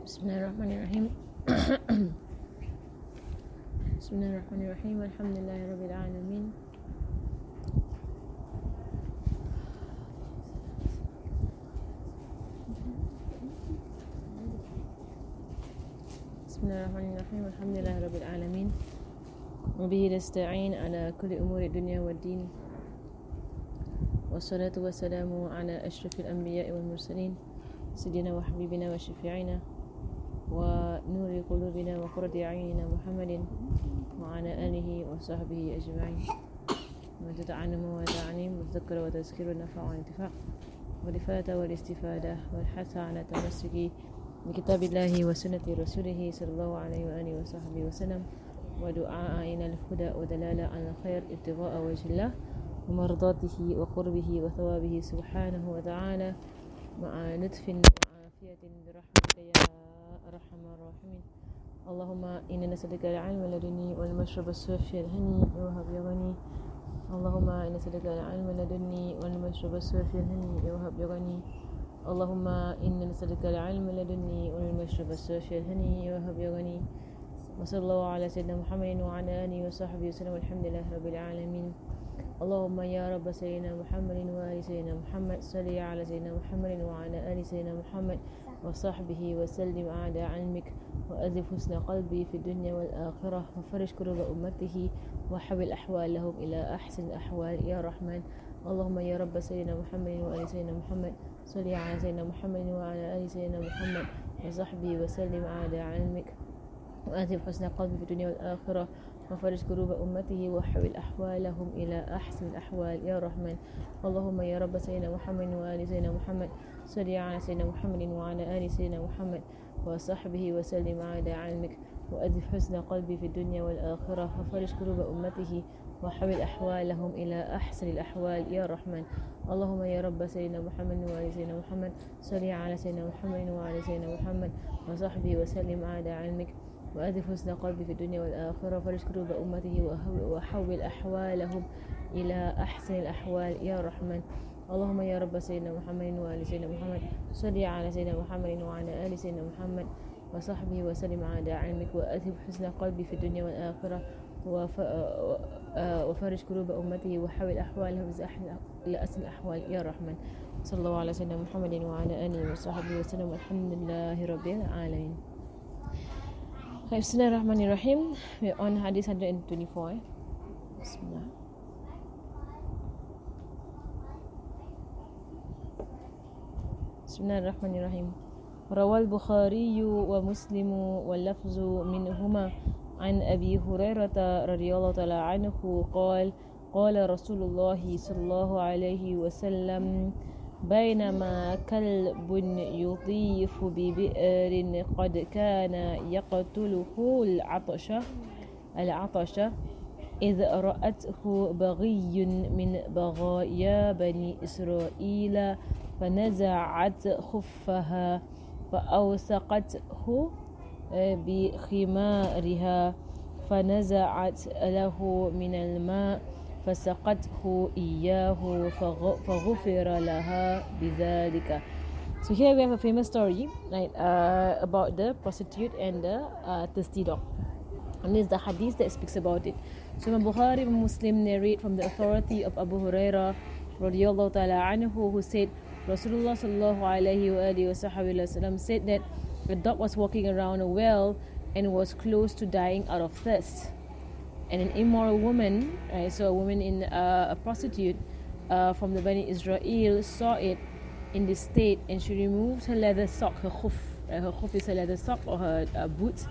Bismillahirrahmanirrahim. Bismillahirrahmanirrahim. Alhamdulillahi rabbil alamin. Bismillahirrahmanirrahim. Alhamdulillahi rabbil alamin. Wa bihi nasta'in ala kulli umuri dunya waddin. Wassalatu wassalamu ala asyrafil anbiya'i wal mursalin sayyidina wa habibina wa syafi'ina wa nuri qulubina wa qurrati a'yunina Muhammadin wa ala alihi wa sahbihi ajma'in. Wa tata'allama wa ta'lim wa tadhakkara wa tazkira wa nafa'a wa intifaq wa rifata wa istifadah wal hatha ala tamassuki bi kitabillahi wa sunnati rasulih sallallahu alaihi wa alihi wa sahbihi wa sallam wa du'a ila al-huda wa dalala ala khair ibtigha'a wajhillah wa mardatihi wa qurbihi wa thawabihi subhanahu wa ta'ala ma'a lutfin wa afiyatin bi rahmatika ya arhamar rahimin. Allahumma inna nas'aluka al-'ilma ladunni wal mashrab as-safi al-hani wa hab ya ghani. Allahumma inna nas'aluka al-'ilma ladunni wal mashrab as-safi al-hani wa hab ya ghani. Allahumma inna nas'aluka al-'ilma ladunni wal mashrab as-safi al-hani wa hab ya ghani. Wa sallallahu ala sayyidina Muhammadin wa ala alihi wa sahbihi wa sallam. Alhamdulillahi rabbil alamin. Allahumma ya rabb sayyidina Muhammadin wa ali sayyidina Muhammad salli ala sayyidina Muhammadin wa ala ali sayyidina Muhammad wa sahbihi wa sallim a'da 'ilmik wa azif husna qalbi fi dunya wal akhirah wa farij kuruba ummatihi wa hawil ahwalahum ila ahsan ahwal ya rahman. Allahumma ya rabb sayyidina Muhammadin wa ali sayyidina Muhammad salli ala sayyidina Muhammadin wa ala ali sayyidina Muhammad wa sahbihi wa sallim a'da 'ilmik wa azif husna qalbi fi dunya wal akhirah وفرج كروب أمته وحول أحوالهم إلى أحسن الأحوال يا رحمن. اللهم يا رب سيدنا محمد وآل سيدنا محمد صل على سيدنا محمد وعلى آل سيدنا محمد وصحبه وسلم على علمك وأذف حسن قلبي في الدنيا والآخرة وفرج كروب أمته وحول أحوالهم إلى أحسن الأحوال يا رحمن. اللهم يا رب سيدنا محمد وآل سيدنا محمد صل على سيدنا محمد وعلى سيدنا محمد وصحبه وسلم على علمك وأذف حسن قلبي في الدنيا والآخرة وفرج كروب أمته وحول أحوالهم إلى أحسن الأحوال يا رحمن. اللهم يا رب سيدنا محمد وآل سيدنا محمد صل على سيدنا محمد وعلى آل سيدنا محمد وصحبه وسلم على علمك وأذف حسن قلبي في الدنيا والآخرة وفرج كروب أمته وحول أحوالهم إلى أحسن الأحوال يا رحمن. صلى الله على سيدنا محمد وعلى آله وصحبه وسلم. الحمد لله رب العالمين. Bismillahirrahmanirrahim. We're on Hadith 124. Bismillah. Bismillahirrahmanirrahim. Rawal Bukhari wa Muslim wal lafzu minhuma an Abi Hurairah radhiyallahu ta'ala anhu qala Rasulullah sallallahu alaihi wasallam بينما كلب يطيف ببئر قد كان يقتله العطش إذ رأته بغي من بغايا بني إسرائيل فنزعت خفها فأوثقته بخمارها فنزعت له من الماء فسقته إياه فغفر لها بذلك. So here we have a famous story, right, about the prostitute and the thirsty dog. And this is the hadith that speaks about it. So Imam Bukhari and Muslim narrate from the authority of Abu Hurairah radiyallahu ta'ala anhu, who said Rasulullah sallallahu alayhi wa alihi wa sallam said that a dog was walking around a well and was close to dying out of thirst. And an immoral woman, right, so a woman in a prostitute from the Bani Israel saw it in this state, and she removed her leather sock, her khuf. Her khuf is her leather sock or her boot,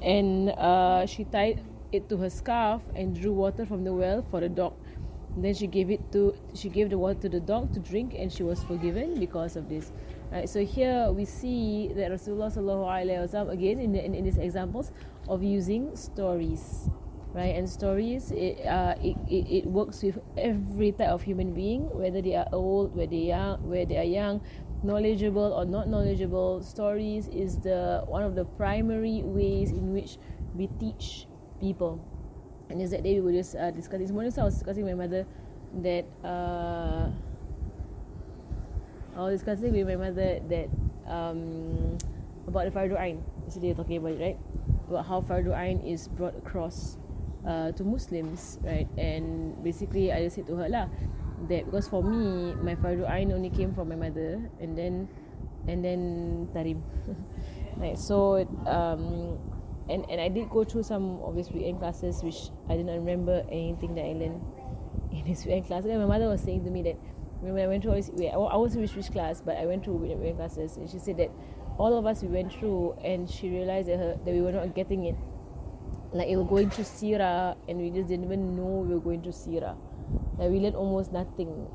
and she tied it to her scarf and drew water from the well for the dog. And then she gave the water to the dog to drink, and she was forgiven because of this. Right, so here we see that Rasulullah sallallahu alaihi wasallam again in these examples of using stories. Right, and stories, it works with every type of human being, whether they are old, whether they are young, knowledgeable or not knowledgeable. Stories is one of the primary ways in which we teach people. And just that day we were just discussing this morning. So I was discussing with my mother that about the Fardu Ain. Yesterday you're talking about it, right? About how Fardu Ain is brought across to Muslims, right? And basically I just said to her lah that because for me my Fardu Ain only came from my mother and then Tarim. Right, so and I did go through some of these weekend classes which I didn't remember anything that I learned in this weekend class. And my mother was saying to me that when I went through all this, I wasn't which class, but I went through weekend classes, and she said that all of us we went through, and she realized that we were not getting it. Like we were going through Sirah, and we just didn't even know we were going through Sirah. Like we learned almost nothing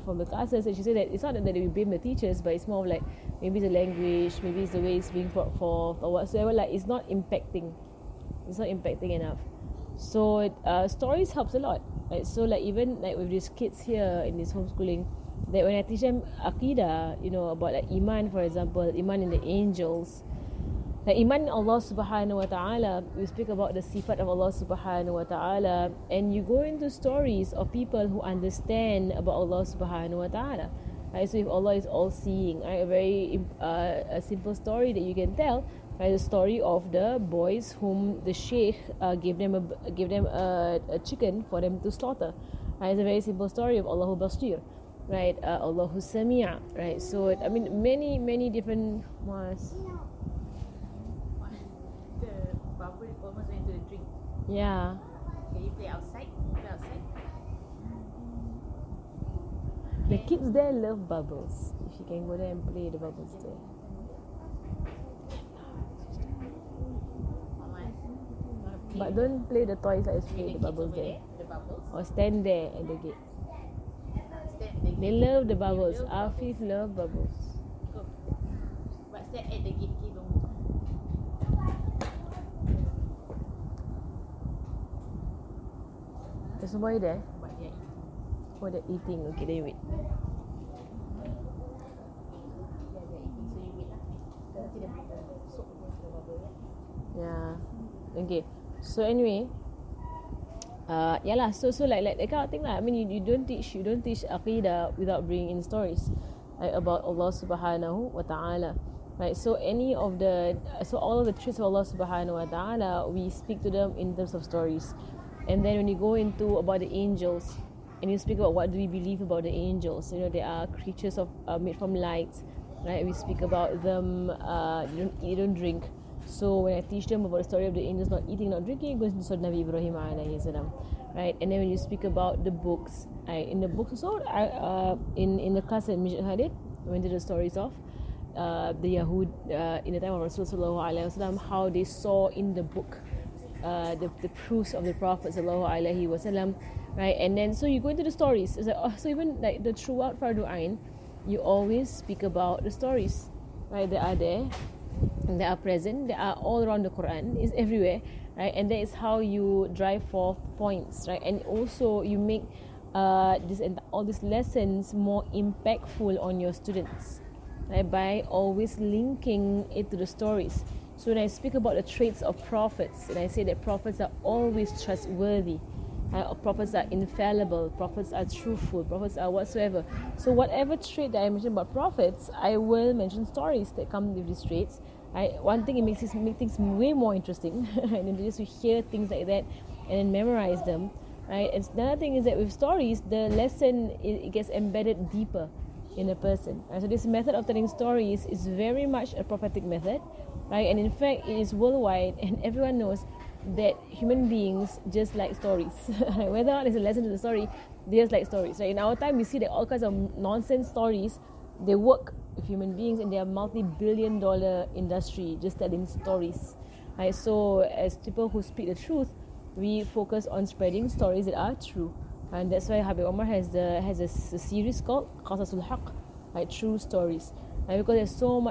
from the classes, and she said that it's not that we blame the teachers, but it's more of like maybe it's the language, maybe it's the way it's being brought forth or whatsoever. Like it's not impacting enough. So stories helps a lot. Right? So like even like with these kids here in this homeschooling, that when I teach them Aqidah, about like Iman, for example, Iman in the angels, like Iman in Allah subhanahu wa ta'ala, we speak about the sifat of Allah subhanahu wa ta'ala, and you go into stories of people who understand about Allah subhanahu wa ta'ala. Right? So if Allah is all-seeing, right, a very a simple story that you can tell, right, the story of the boys whom the sheikh gave them a chicken for them to slaughter. Right? It's a very simple story of Allahu Basir, right? Allahu Sami'a, right? So I mean many different ones. The bubble almost went to the drink. Yeah. Can you play outside? The kids there love bubbles. If you can go there and play the bubbles there. But don't play the toys, like play the bubbles there. The bubbles. Or stand there at the gate. Stand at the They gate. love the bubbles. Afif love bubbles. Go. But stand at the gate. Okay, don't. There's somebody there. But yeah. Oh, they're eating. Okay, then you wait. Yeah, they're eating. So you wait lah. Nanti dia bring the soup into the bubble. Yeah. Okay. So anyway, yeah lah. So like that kind of thing lah. I mean, you don't teach Aqidah without bringing in stories, right, about Allah Subhanahu wa Taala. Right. So all of the traits of Allah Subhanahu wa Taala, we speak to them in terms of stories. And then when you go into about the angels, and you speak about what do we believe about the angels, they are creatures made from light, right? We speak about them. You don't eat, don't drink. So when I teach them about the story of the angels not eating, not drinking, it goes into Surah Nabi Ibrahim alayhi salam, right? And then when you speak about the books, in the books also, in the class at Masjid Hadith, I went to the stories of the Yahud in the time of Rasulullah sallallahu alaihi wasallam, how they saw in the book the proofs of the Prophet sallallahu alaihi wasallam, right? And then so you go into the stories. It's like, so even like the throughout Fardu Ain, you always speak about the stories, right? They are there, and they are present. They are all around the Quran. It's everywhere, right? And that is how you drive forth points, right? And also you make all these lessons more impactful on your students, right? By always linking it to the stories. So when I speak about the traits of prophets, and I say that prophets are always trustworthy, prophets are infallible, prophets are truthful, prophets are whatsoever. So whatever trait that I mention about prophets, I will mention stories that come with these traits. One thing, it makes things way more interesting, and then just to hear things like that and then memorize them. Right? And another thing is that with stories, the lesson it gets embedded deeper in a person. Right? So this method of telling stories is very much a prophetic method. Right? And in fact, it is worldwide, and everyone knows that human beings just like stories. Whether or not there's a lesson to the story, they just like stories. Right? In our time, we see that all kinds of nonsense stories, they work with human beings, and they are multi-billion-dollar industry just telling stories. Right? So as people who speak the truth, we focus on spreading stories that are true. And that's why Habib Omar has a series called Qasasul Haq, right? True stories. Because there's so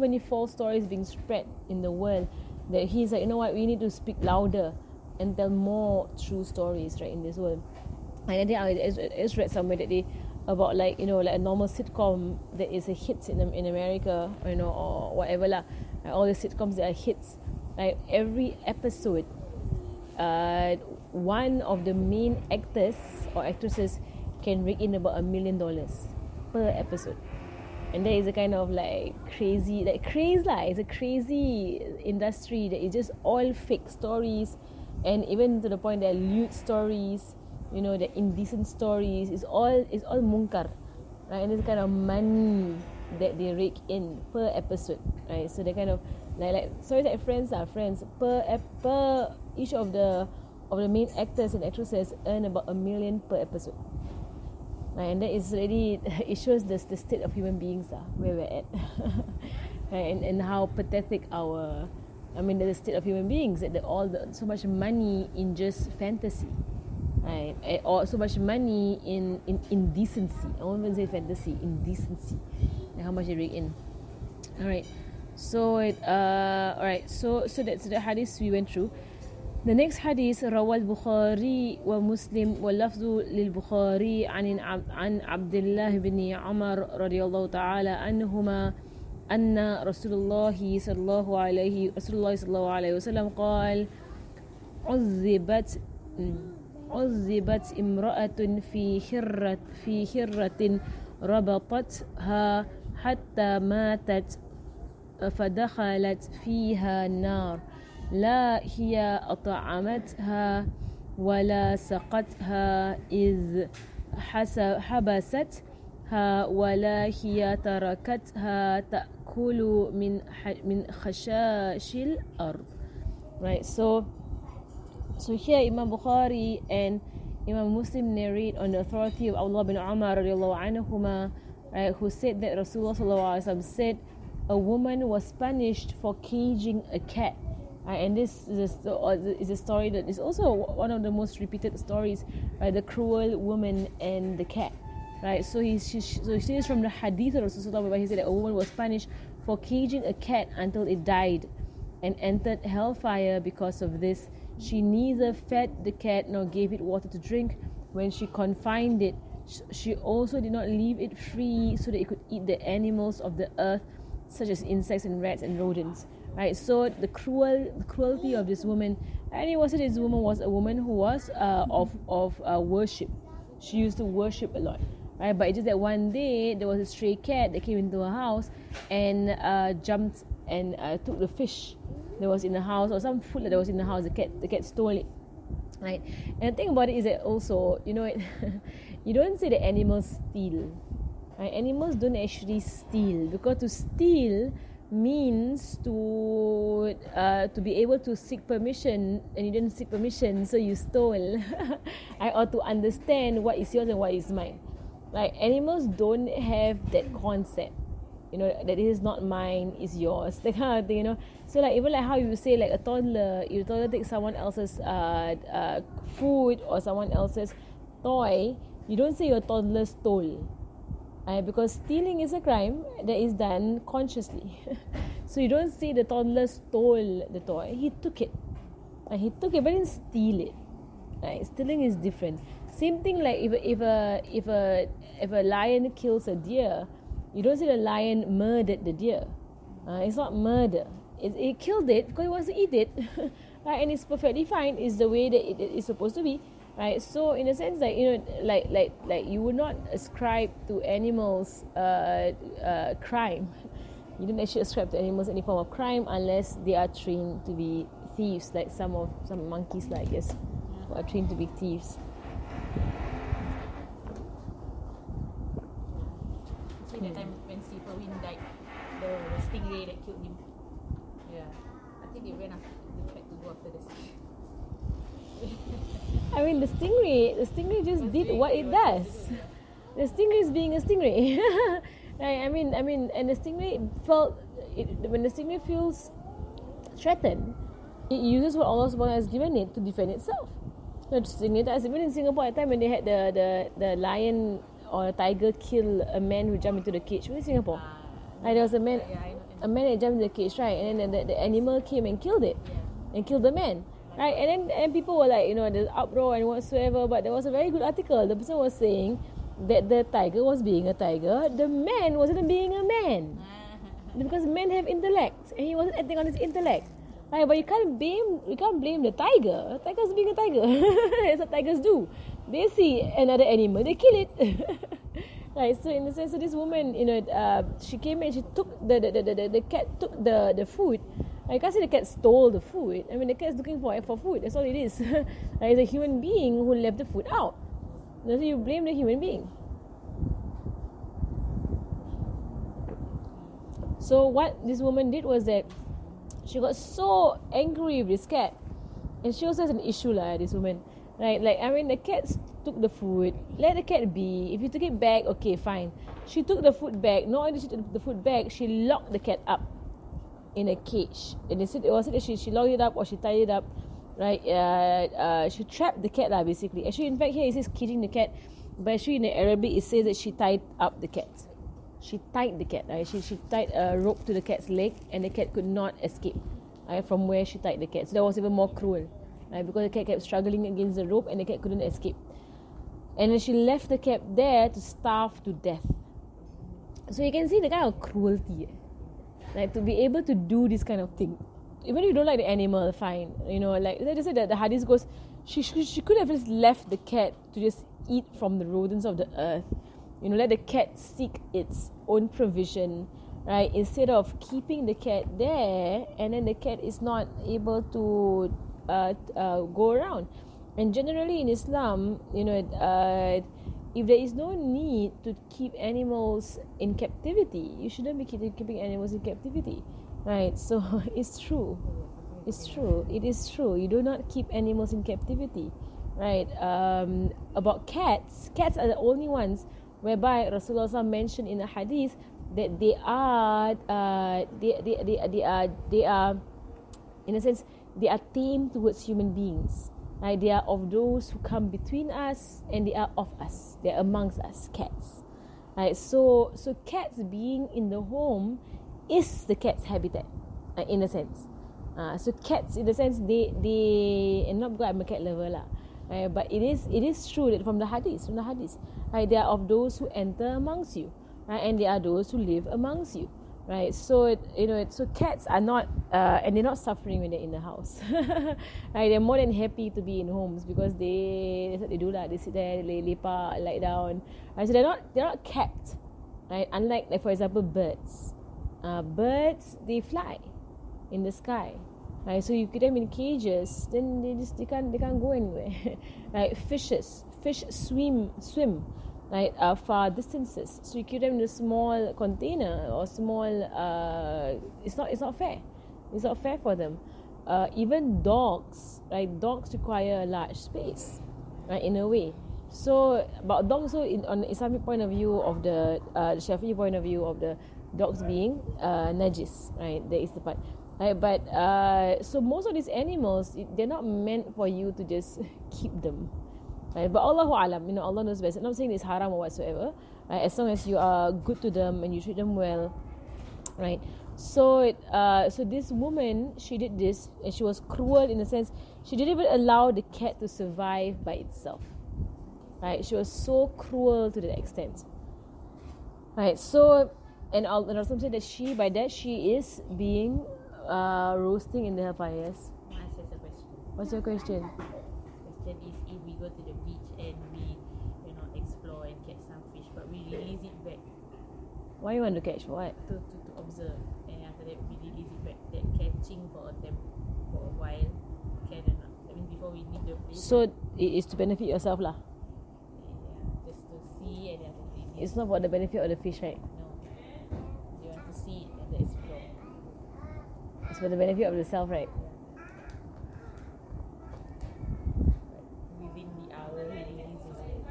many false stories being spread in the world, that he's like, you know what, we need to speak louder and tell more true stories, right, in this world. And then I just read somewhere that about like a normal sitcom that is a hit in America, or whatever lah. All the sitcoms that are hits, like every episode, one of the main actors or actresses can rake in about $1 million per episode. And there is a kind of like crazy, like craze lah. It's a crazy industry that is just all fake stories, and even to the point that lewd stories, you know, the indecent stories. It's all munkar, right? And it's kind of money that they rake in per episode, right? So they kind of like stories like Friends are Friends per each of the main actors and actresses earn about $1 million per episode. Right, and that is really, it shows the state of human beings where we're at. Right, and how pathetic the state of human beings, that so much money in just fantasy, right? Or so much money in indecency. I won't even say fantasy, indecency, and how much they rake in. Alright, so that's the hadith we went through. The next hadith, روى البخاري ومسلم واللفظ للبخاري عن عبد الله بن عمر رضي الله تعالى عنهما أن رسول الله صلى الله عليه وسلم قال: عذبت امرأة في حرة ربطتها حتى ماتت فدخلت فيها النار، لا هي أطعمتها ولا سقتها إذ حبستها ولا هي تركتها تأكل من خشاش الأرض. Right, so here Imam Bukhari and Imam Muslim narrate on the authority of Abdullah bin Umar radiallahu anhuma, right, who said that Rasulullah sallallahu alaihi wasallam said a woman was punished for caging a cat. And this is a story that is also one of the most repeated stories, right? The cruel woman and the cat, right? So he says from the Hadith of Rasulullah, where he said that a woman was punished for caging a cat until it died and entered hellfire because of this. She neither fed the cat nor gave it water to drink. When she confined it, she also did not leave it free so that it could eat the animals of the earth, such as insects and rats and rodents. Right, so the cruelty of this woman, and it was that this woman was a woman who was of worship. She used to worship a lot, right? But it's just that one day there was a stray cat that came into her house and jumped and took the fish that was in the house, or some food that was in the house. The cat stole it, right? And the thing about it is that also, you know, you don't say that animals steal, right? Animals don't actually steal, because to steal means to be able to seek permission, and you didn't seek permission, so you stole. Or to understand what is yours and what is mine. Like, animals don't have that concept, you know, that it is not mine, is yours, that kind of thing, you know. So like, even like how you say, like, a toddler, if a toddler takes someone else's food or someone else's toy, you don't say your toddler stole. Because stealing is a crime that is done consciously. So you don't say the toddler stole the toy. He took it. He took it, but didn't steal it. Right? Stealing is different. Same thing like if a lion kills a deer, you don't say the lion murdered the deer. It's not murder. It killed it because it wants to eat it. Right? And it's perfectly fine. It's the way that it is supposed to be. Right, so in a sense, like, you know, like you would not ascribe to animals crime. You don't actually ascribe to animals any form of crime unless they are trained to be thieves, like some monkeys, like, yes, who are trained to be thieves. See that time when Steve Irwin died, the stingray that killed him. Yeah, I think they tried to go after the stingray. I mean, the stingray just did what it does. The stingray is being a stingray. Right? I mean, and the stingray when the stingray feels threatened, it uses what Allah Subhanahu has given it to defend itself. The stingray does. Even in Singapore, at the time when they had the lion or a tiger kill a man who jumped into the cage. In Singapore, right, there was a man that jumped into the cage, right, and then the animal came and killed it, and killed the man. Right, and people were like, you know, there's uproar and whatsoever, but there was a very good article. The person was saying that the tiger was being a tiger, the man wasn't being a man, because men have intellect, and he wasn't acting on his intellect. Right, but you can't blame the tiger. The tiger's being a tiger. That's what tigers do. They see another animal, they kill it. Right, so in the sense of this woman, she came and she took the cat took the food. I can't say the cat stole the food. I mean, the cat is looking for food. That's all it is. It's a human being who left the food out. So you blame the human being. So what this woman did was that she got so angry with this cat, and she also has an issue this woman, right? Like, I mean, the cat took the food. Let the cat be. If you took it back, okay, fine. She took the food back. Not only did she took the food back, she locked the cat up in a cage. And it was that she locked it up or she tied it up, right? She trapped the cat basically. Actually, in fact, here it says caging the cat, but actually in the Arabic it says that she tied up the cat. She tied the cat, right? She tied a rope to the cat's leg, and the cat could not escape, right, from where she tied the cat. So that was even more cruel, right? Because the cat kept struggling against the rope and the cat couldn't escape. And then she left the cat there to starve to death. So you can see the kind of cruelty, like to be able to do this kind of thing. Even if you don't like the animal, fine. Like they said that the Hadith goes, she could have just left the cat to just eat from the rodents of the earth. Let the cat seek its own provision, right? Instead of keeping the cat there, and then the cat is not able to go around. And generally in Islam, if there is no need to keep animals in captivity, you shouldn't be keeping animals in captivity, right? So it's true. It is true. You do not keep animals in captivity, right? About cats are the only ones whereby Rasulullah mentioned in the Hadith that they are in a sense they are tame towards human beings. Right? They are of those who come between us, and they are of us. They are amongst us, cats. Right? So cats being in the home is the cat's habitat, in a sense. So cats, in a sense, they and not because I'm a cat lover but it is true that from the hadith, right, they are of those who enter amongst you, right, and they are those who live amongst you, right. So so cats are not and they're not suffering when they're in the house. Right, they're more than happy to be in homes because that's what they do they sit there, they lepak, lie down, right. So they're not kept, right, unlike, like, for example, birds. Birds, they fly in the sky. Right, so you keep them in cages, then they can't go anywhere. Right, fish swim, right, far distances. So you keep them in a small container or small. It's not fair. It's not fair for them. Even dogs, right? Dogs require a large space, right? In a way. So, but dogs also, on the Islamic point of view of the Shafi'i point of view of the dogs being najis, right? There is the part. Right, but so most of these animals, they're not meant for you to just keep them, right? But Allahu Alam, Allah knows best. I'm not saying it's haram or whatsoever, right? As long as you are good to them and you treat them well, right? So this woman, she did this, and she was cruel in the sense she didn't even allow the cat to survive by itself, right? She was so cruel to that extent, right? So, and Rasul said that she is being roasting in the hellfire. Yes. Answers the question. What's your question? Question is, if we go to the beach and we, explore and catch some fish, but we release it back. Why you want to catch? What? To observe, and after that we release it back. That catching for a while can or not? I mean, before we leave the place. So it is to benefit yourself, lah. Yeah, just to see and then to release. It's not for the benefit of the fish, right? No, you want to see it and then explore. It's for the benefit of the self, right? Within the hour, he releases it.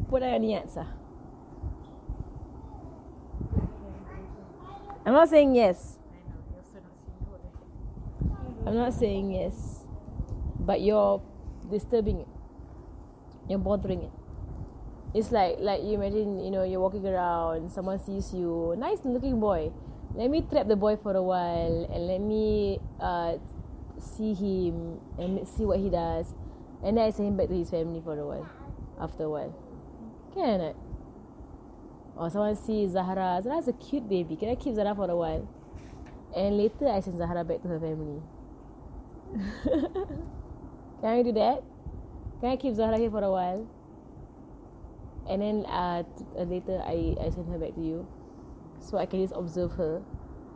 What are your niyats? I'm not saying yes. I know, you're also not single. I'm not saying yes. But you're disturbing it. You're bothering it. It's like you imagine, you're walking around, someone sees you, nice looking boy. Let me trap the boy for a while and let me see him and see what he does, and then I send him back to his family for a while. After a while, can I? Or someone sees Zahra's a cute baby. Can I keep Zahra for a while? And later I send Zahra back to her family. Can I do that? Can I keep Zahra here for a while? And then later I send her back to you, so I can just observe her.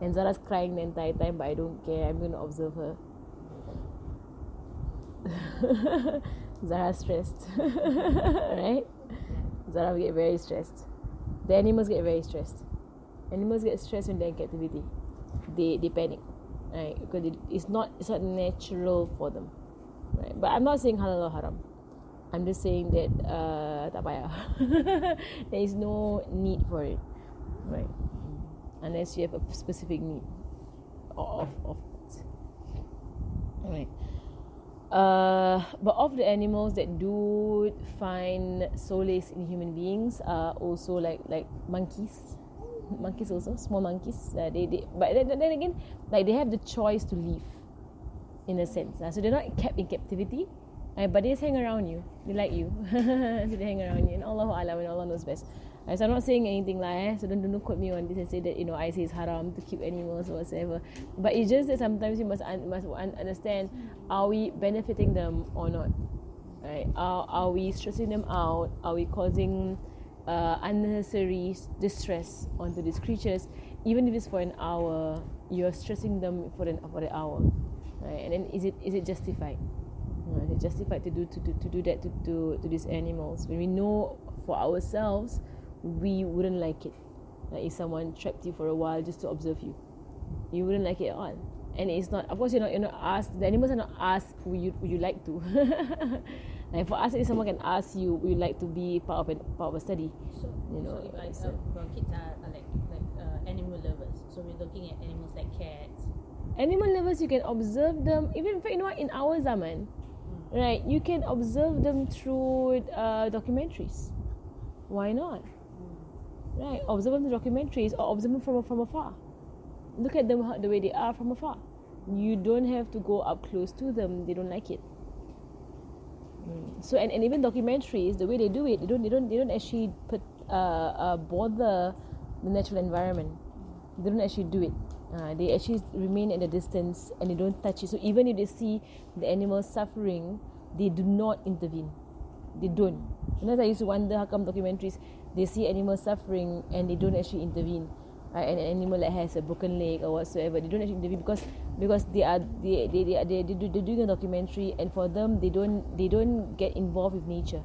And Zara's crying the entire time, but I don't care. I'm going to observe her. Zara's stressed. Right? Zara will get very stressed. The animals get very stressed. Animals get stressed when they're in captivity. They panic, right? Because it's not natural for them, right? But I'm not saying halal or haram. I'm just saying that tak payah. There is no need for it, right? Unless you have a specific need of it. Alright. But of the animals that do find solace in human beings are also like monkeys. Monkeys also, small monkeys. But then again, like they have the choice to leave, in a sense. So they're not kept in captivity, but they just hang around you. They like you, so they hang around you. And Allahu Alam, and Allah knows best. So I'm not saying anything so don't quote me on this and say that I say it's haram to keep animals or whatsoever. But it's just that sometimes you must understand: are we benefiting them or not? Right? Are we stressing them out? Are we causing unnecessary distress onto these creatures? Even if it's for an hour, you're stressing them for the hour, right? And then is it justified? Is it justified to do that to these animals when we know for ourselves we wouldn't like it? Like if someone trapped you for a while just to observe you, you wouldn't like it at all. And it's not, of course, you're not asked. The animals are not asked would you like to. Like for us, if someone can ask you, would you like to be part of a study? So if our kids are like animal lovers, so we're looking at animals like cats. Animal lovers, you can observe them. Even in fact, in our zaman, right? You can observe them through documentaries. Why not? Right? Observe them through documentaries or observe them from afar. Look at them the way they are from afar. You don't have to go up close to them. They don't like it. So and even documentaries, the way they do it, they don't actually bother the natural environment. They don't actually do it. They actually remain at a distance and they don't touch it. So even if they see the animals suffering, they do not intervene. They don't. Sometimes I used to wonder how come documentaries, they see animals suffering and they don't actually intervene. And an animal that has a broken leg or whatsoever, they don't actually intervene because they're doing a documentary, and for them they don't get involved with nature.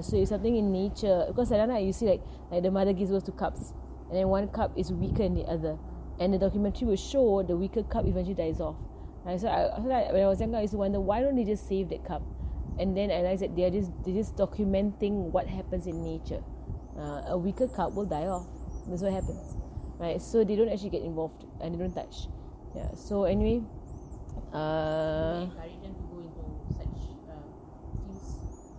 So if something in nature, because sometimes you see like the mother gives birth to cubs, and then one cub is weaker than the other, and the documentary will show the weaker cub eventually dies off. So when I was younger, I used to wonder, why don't they just save that cub? And then I realized that they're just documenting what happens in nature. A weaker cub will die off. That's what happens, right? So they don't actually get involved and they don't touch. Yeah. So anyway, encourage them to go into such things.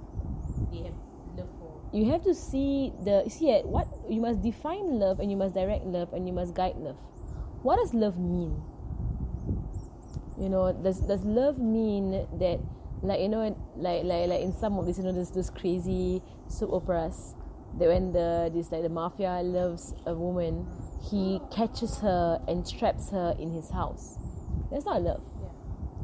They have love for. You have to see what you must define love, and you must direct love, and you must guide love. What does love mean? Does love mean that, like in some of these, this crazy soap operas, that when the mafia loves a woman, he catches her and traps her in his house. That's not love.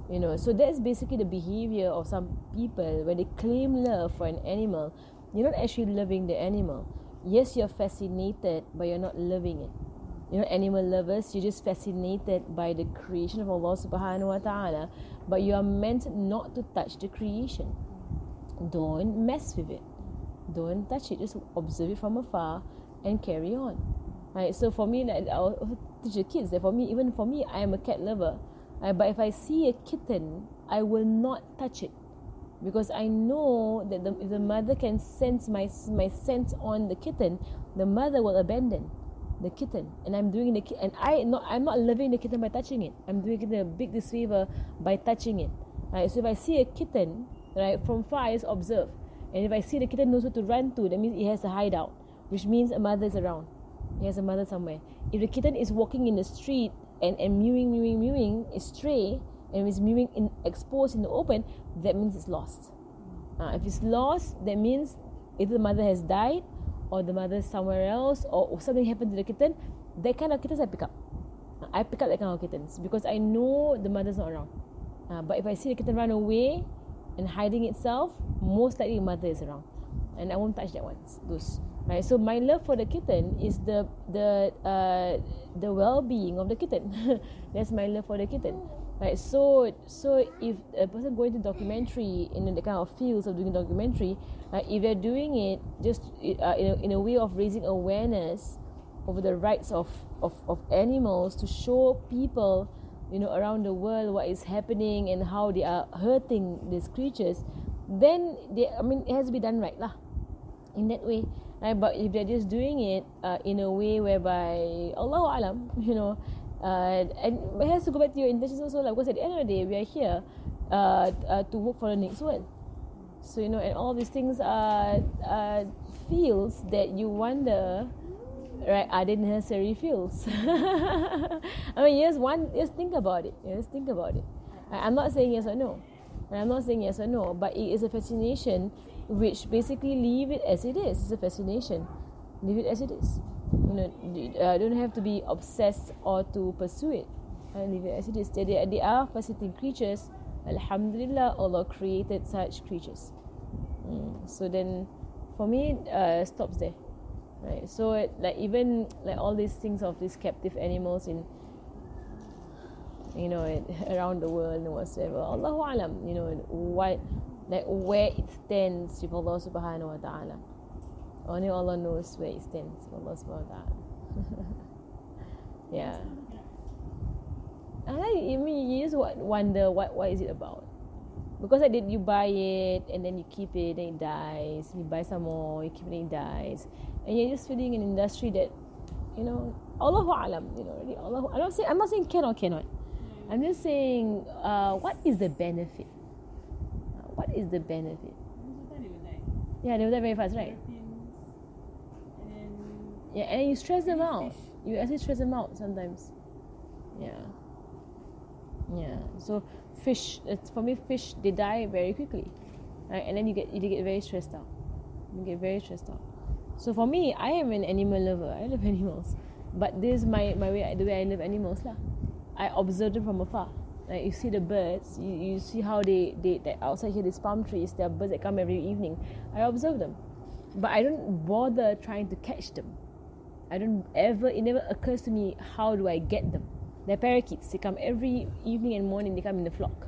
Yeah. So that's basically the behavior of some people when they claim love for an animal. You're not actually loving the animal. Yes, you're fascinated, but you're not loving it. Animal lovers, you're just fascinated by the creation of Allah subhanahu wa ta'ala, but you are meant not to touch the creation. Don't mess with it. Don't touch it. Just observe it from afar and carry on. Right? So for me, I'll teach the kids that even for me, I am a cat lover. But if I see a kitten, I will not touch it, because I know that if the mother can sense my scent on the kitten, the mother will abandon the kitten. And I'm doing I'm not loving the kitten by touching it. I'm doing it a big disfavor by touching it. Right? So if I see a kitten, right, from far, I just observe. And if I see the kitten knows where to run to, that means it has a hideout, which means a mother is around. It has a mother somewhere. If the kitten is walking in the street and mewing, is stray, and is mewing exposed in the open, that means it's lost. If it's lost, that means either the mother has died, or the mother is somewhere else, or something happened to the kitten. That kind of kittens I pick up. I pick up that kind of kittens because I know the mother's not around. But if I see the kitten run away and hiding itself, most likely the mother is around. and I won't touch that ones. Those, right? So my love for the kitten is the well-being of the kitten. That's my love for the kitten, right? So if a person going to documentary in the kind of fields of doing documentary, if they're doing it just in a way of raising awareness over the rights of animals, to show people, around the world what is happening and how they are hurting these creatures, then it has to be done right lah, in that way, right? But if they're just doing it in a way whereby Allahu Alam, and it has to go back to your intentions also, like, because at the end of the day we are here to work for the next world. So and all these things are fields that you wonder, right, are they necessary fields? Just think about it. I'm not saying yes or no. But it is a fascination which basically leave it as it is. It's a fascination. Leave it as it is. Don't have to be obsessed or to pursue it. Leave it as it is. They are fascinating creatures. Alhamdulillah, Allah created such creatures. So then, for me, stops there. Right, so even all these things of these captive animals in around the world and whatsoever, Allahu Alam, what, where it stands with Allah Subhanahu wa Taala. Only Allah knows where it stands with Allah Subhanahu wa Taala. Yeah. You just wonder what is it about. Because you buy it and then you keep it, then it dies. You buy some more, you keep it, and it dies. And you're just feeding an industry that, Allahu Alam, really, I'm not saying can or cannot. I'm just saying, what is the benefit? What is the benefit? Yeah, they will die very fast, right? Yeah, and you stress them out. You actually stress them out sometimes. Yeah. So fish, for me, fish, they die very quickly, right? And then you get very stressed out. So for me, I am an animal lover. I love animals, but this is my way, the way I love animals lah. I observe them from afar. Like, you see the birds, you see how they outside here, these palm trees, there are birds that come every evening. I observe them, but I don't bother trying to catch them. It never occurs to me, how do I get them? They're parakeets. They come every evening and morning. They come in the flock,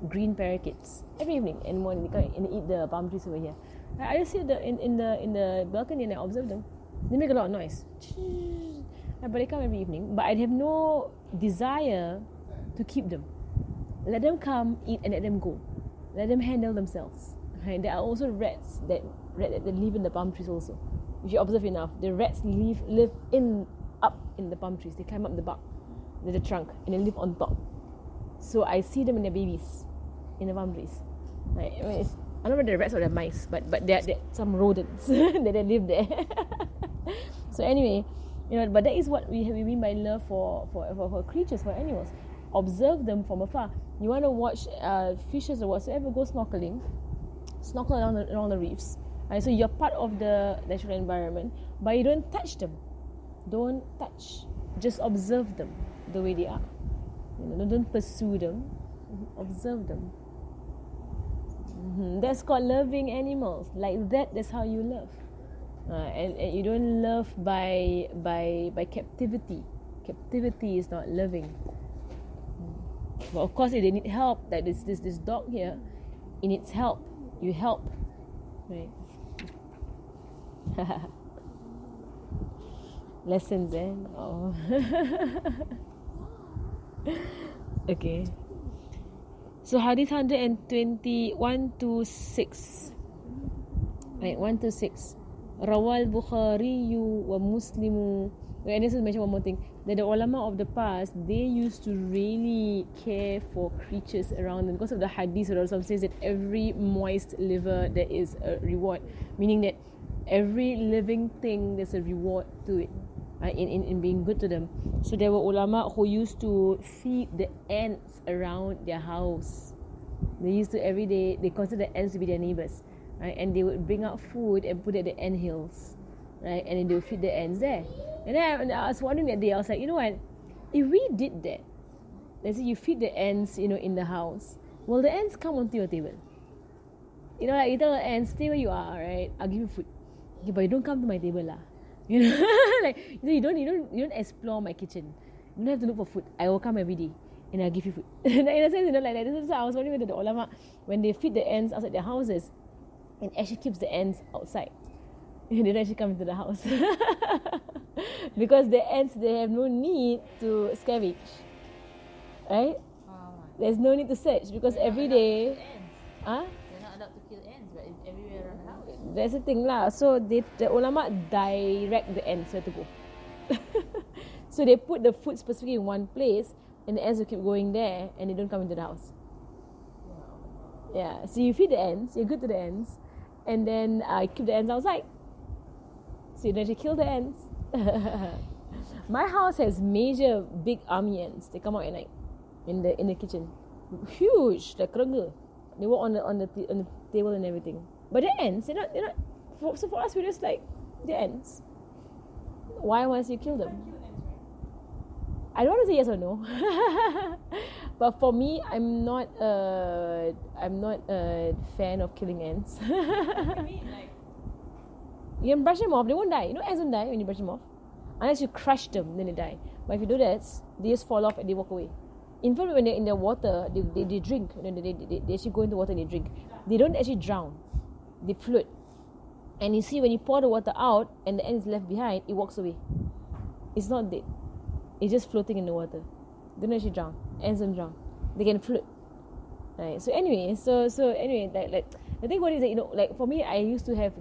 green parakeets. Every evening and morning they come and eat the palm trees over here. I just sit in the balcony and I observe them. They make a lot of noise, but they come every evening. But I have no desire to keep them. Let them come, eat, and let them go. Let them handle themselves. Right? There are also rats that live in the palm trees also. If you observe enough, the rats live up in the palm trees. They climb up the bark, the trunk, and they live on top. So I see them in their babies in the palm trees. Right? I don't know whether they're rats or they're mice, but they're some rodents that they live there. So anyway, but that is what we mean by love for creatures, for animals. Observe them from afar. You want to watch fishes or whatsoever, go snorkel around the reefs. Right? So you're part of the natural environment, but you don't touch them. Don't touch. Just observe them the way they are. Don't pursue them. Observe them. That's called loving animals. Like that. That's how you love. And you don't love by captivity. Captivity is not loving. But of course, if they need help, like this dog here, it needs help. You help, right? Lessons, eh? Oh. Okay. So Hadith 120, 1 to 6. Right, 1 to 6. Rawal Bukhari wa Muslimu. And this is mention one more thing, that the ulama of the past, they used to really care for creatures around them because of the hadith. Or some says that every moist liver there is a reward, meaning that every living thing there's a reward to it, in being good to them. So there were ulama who used to feed the ants around their house. They used to every day, they consider the ants to be their neighbors, right? And they would bring out food and put it at the ant hills, right? And then they would feed the ants there. And then I was wondering that day, I was like, you know what, if we did that, let's say you feed the ants, in the house, will the ants come onto your table? You know, like you tell the ants, stay where you are, right? I'll give you food. Okay, but you don't come to my table lah. You know, like you don't explore my kitchen. You don't have to look for food. I will come every day and I'll give you food. In a sense, you know, like that. This is why I was wondering whether the ulama, when they feed the ants outside their houses, it actually keeps the ants outside. They don't actually come into the house. Because the ants, they have no need to scavenge. Right? There's no need to search because every day. Huh? They're not allowed to kill ants, but it's everywhere around the house. That's the thing lah. So the ulama direct the ants where to go. So they put the food specifically in one place, and the ants will keep going there, and they don't come into the house. Yeah. So you feed the ants, you're good to the ants, and then keep the ants outside. So you don't actually kill the ants. My house has major big army ants. They come out at night in the kitchen, huge like kerengga. They walk on the table and everything. But they're ants. They're not. So for us, we're just like they're ants. Why must you kill them? I don't want to say yes or no. But for me, I'm not a fan of killing ants. You can brush them off. They won't die. You know, ants don't die when you brush them off. Unless you crush them, then they die. But if you do that, they just fall off and they walk away. In fact, when they're in the water, they drink. They actually go into water and they drink. They don't actually drown. They float. And you see, when you pour the water out and the ant is left behind, it walks away. It's not dead. It's just floating in the water. They don't actually drown. Ants don't drown. They can float. Right. So anyway, like the thing about it is that, you know, like for me, I used to have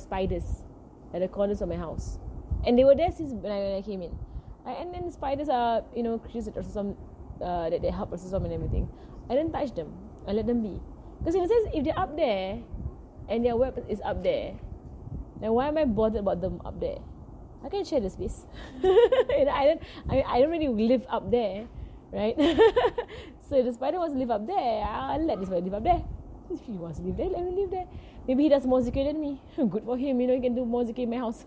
spiders at the corners of my house, and they were there since when I came in. And then spiders are, you know, creatures that that they help us and everything. I didn't touch them. I let them be. Because in a sense, if they're up there and their web is up there, then why am I bothered about them up there? I can share the space. You know, I don't really live up there, right? So if the spider wants to live up there, I'll let the spider live up there. If he wants to live there, let him live there. Maybe he does more zikr than me. Good for him, you know, he can do more zikr in my house.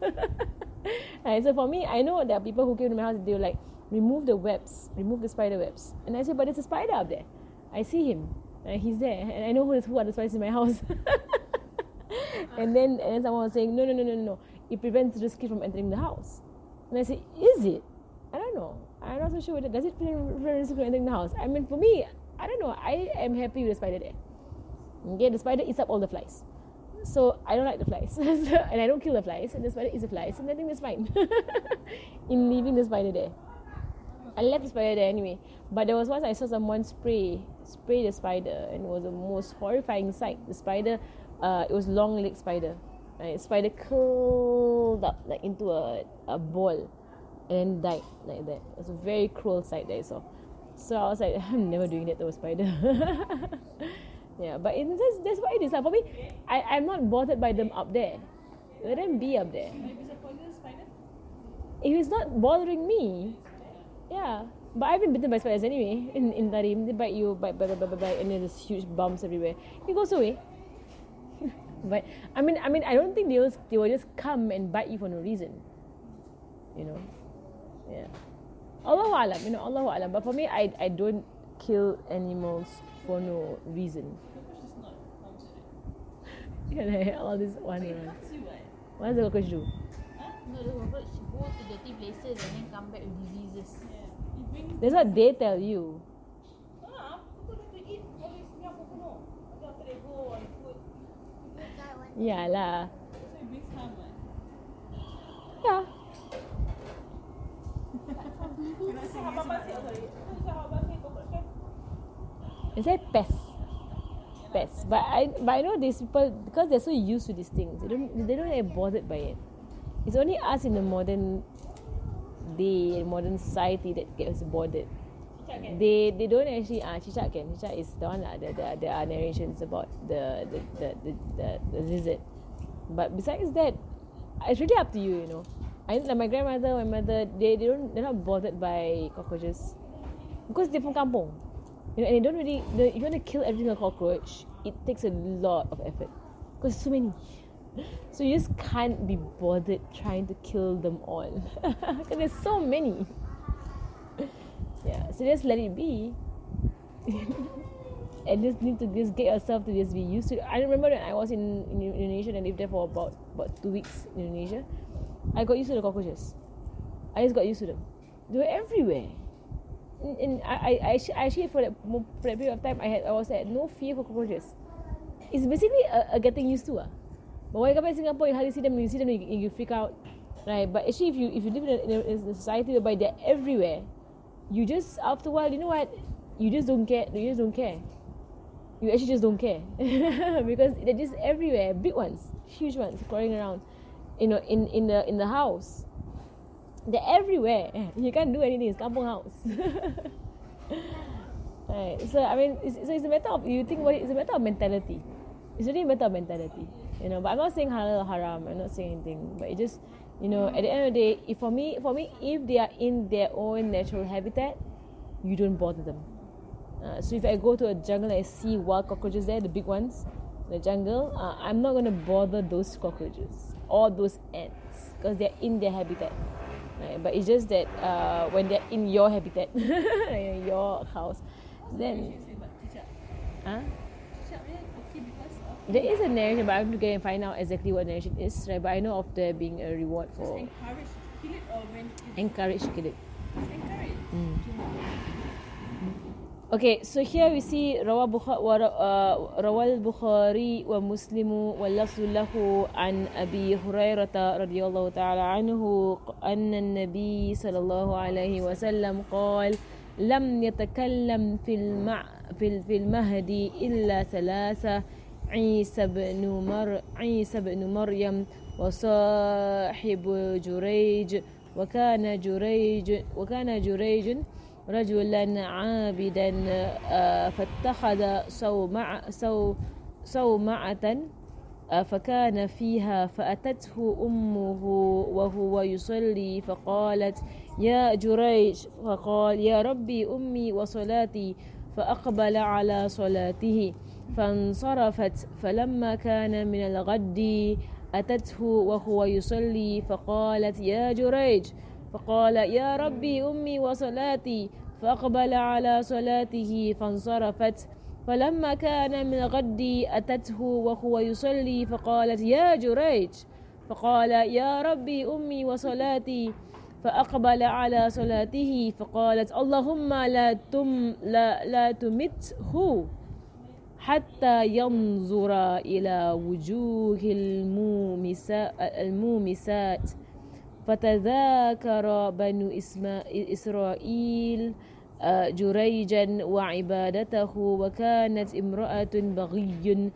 Right, so for me, I know there are people who came to my house, they were like, remove the webs, remove the spider webs. And I said, but there's a spider up there. I see him. He's there. And I know who are the spiders in my house. And then someone was saying, no. It prevents the kid from entering the house. And I said, is it? I don't know. I'm not so sure whether does it prevent the kid from entering the house. I mean, for me, I don't know. I am happy with the spider there. Okay, the spider eats up all the flies. So I don't like the flies. And I don't kill the flies. And the spider eats the flies. And I think that's fine. In leaving the spider there. I left the spider there anyway. But there was once I saw someone spray the spider, and it was the most horrifying sight. The spider, it was long-legged spider. Right? Spider curled up like into a ball and then died like that. It was a very cruel sight that I saw. So I was like, I'm never doing that to a spider. Yeah, but in a sense, that's what it is. Like, for me, I'm not bothered by them up there. Let them be up there. Maybe it's a poisonous spider? If it's not bothering me, yeah. But I've been bitten by spiders anyway. In Tarim, they bite you, bite, and then there's huge bumps everywhere. It goes away. But I mean, I don't think they will just come and bite you for no reason. You know, yeah. Allahu Alam, you know, Allahu Alam. But for me, I don't kill animals for no reason. Yeah, all this one around. What does the cockroach do? Huh? No, the cockroach go to dirty places and then come back with diseases. Yeah. That's what they tell you. Yeah lah. Yeah. Is that pests? Pests. But I know these people, because they're so used to these things, they don't get bothered by it. It's only us in the modern society that gets bothered. They don't actually Cicak can. Cicak is the one there are narrations about the lizard. But besides that, it's really up to you, you know. I like my grandmother, my mother, they're not bothered by cockroaches because they're from kampung. You know, and they don't really. If you want to kill every single cockroach, it takes a lot of effort because so many. So you just can't be bothered trying to kill them all because there's so many. Yeah, so just let it be. and just need to just get yourself to just be used to it. I remember when I was in Indonesia and I lived there for about 2 weeks in Indonesia. I got used to the cockroaches. I just got used to them. They were everywhere. And I actually for that period of time I was had no fear for cockroaches. It's basically a getting used to. But when you come back to Singapore, you hardly see them. You see them, you freak out, right? But actually, if you live in a society whereby they're everywhere, you just after a while, you know what? You just don't care. You just don't care. You actually just don't care because they're just everywhere. Big ones, huge ones, crawling around. You know, in the house. They're everywhere. You can't do anything. It's kampung house. Right. So I mean, it's a matter of, you think about it. It's a matter of mentality. It's really a matter of mentality. You know, but I'm not saying halal or haram. I'm not saying anything. But it just, you know, at the end of the day, if for me, if they are in their own natural habitat, you don't bother them. So if I go to a jungle and I see wild cockroaches there, the big ones, the jungle, I'm not gonna bother those cockroaches or those ants because they're in their habitat. Right? But it's just that when they're in your habitat, in your house, then there is a narration, but I have to go and find out exactly what narration is. Right? But I know of there being a reward for encourage to kill it, or when it's encourage to kill it. encouraged. Okay, so here we see روى البخاري ومسلم واللفظ له عن أبي هريرة رضي الله تعالى عنه أن النبي صلى الله عليه وسلم قال لم يتكلم في المهدي إلا ثلاثة عيسى بن مريم وصاحب جريج وكان جريج رجلا عابدا فاتخذ صومعة فكان فيها فأتته أمه وهو يصلي فقالت يا جريج فقال يا ربي أمي وصلاتي فأقبل على صلاته فانصرفت فلما كان من الغد أتته وهو يصلي فقالت يا جريج فقال يا ربي أمي وصلاتي فأقبل على صلاته فانصرفت فلما كان من الغد أتته وهو يصلي فقالت يا جريج فقال يا ربي أمي وصلاتي فأقبل على صلاته فقالت اللهم لا تمته حتى ينظر إلى وجوه المومسات فتذاكر بنو إسرائيل جريجا وعبادته وكانت امرأة بغي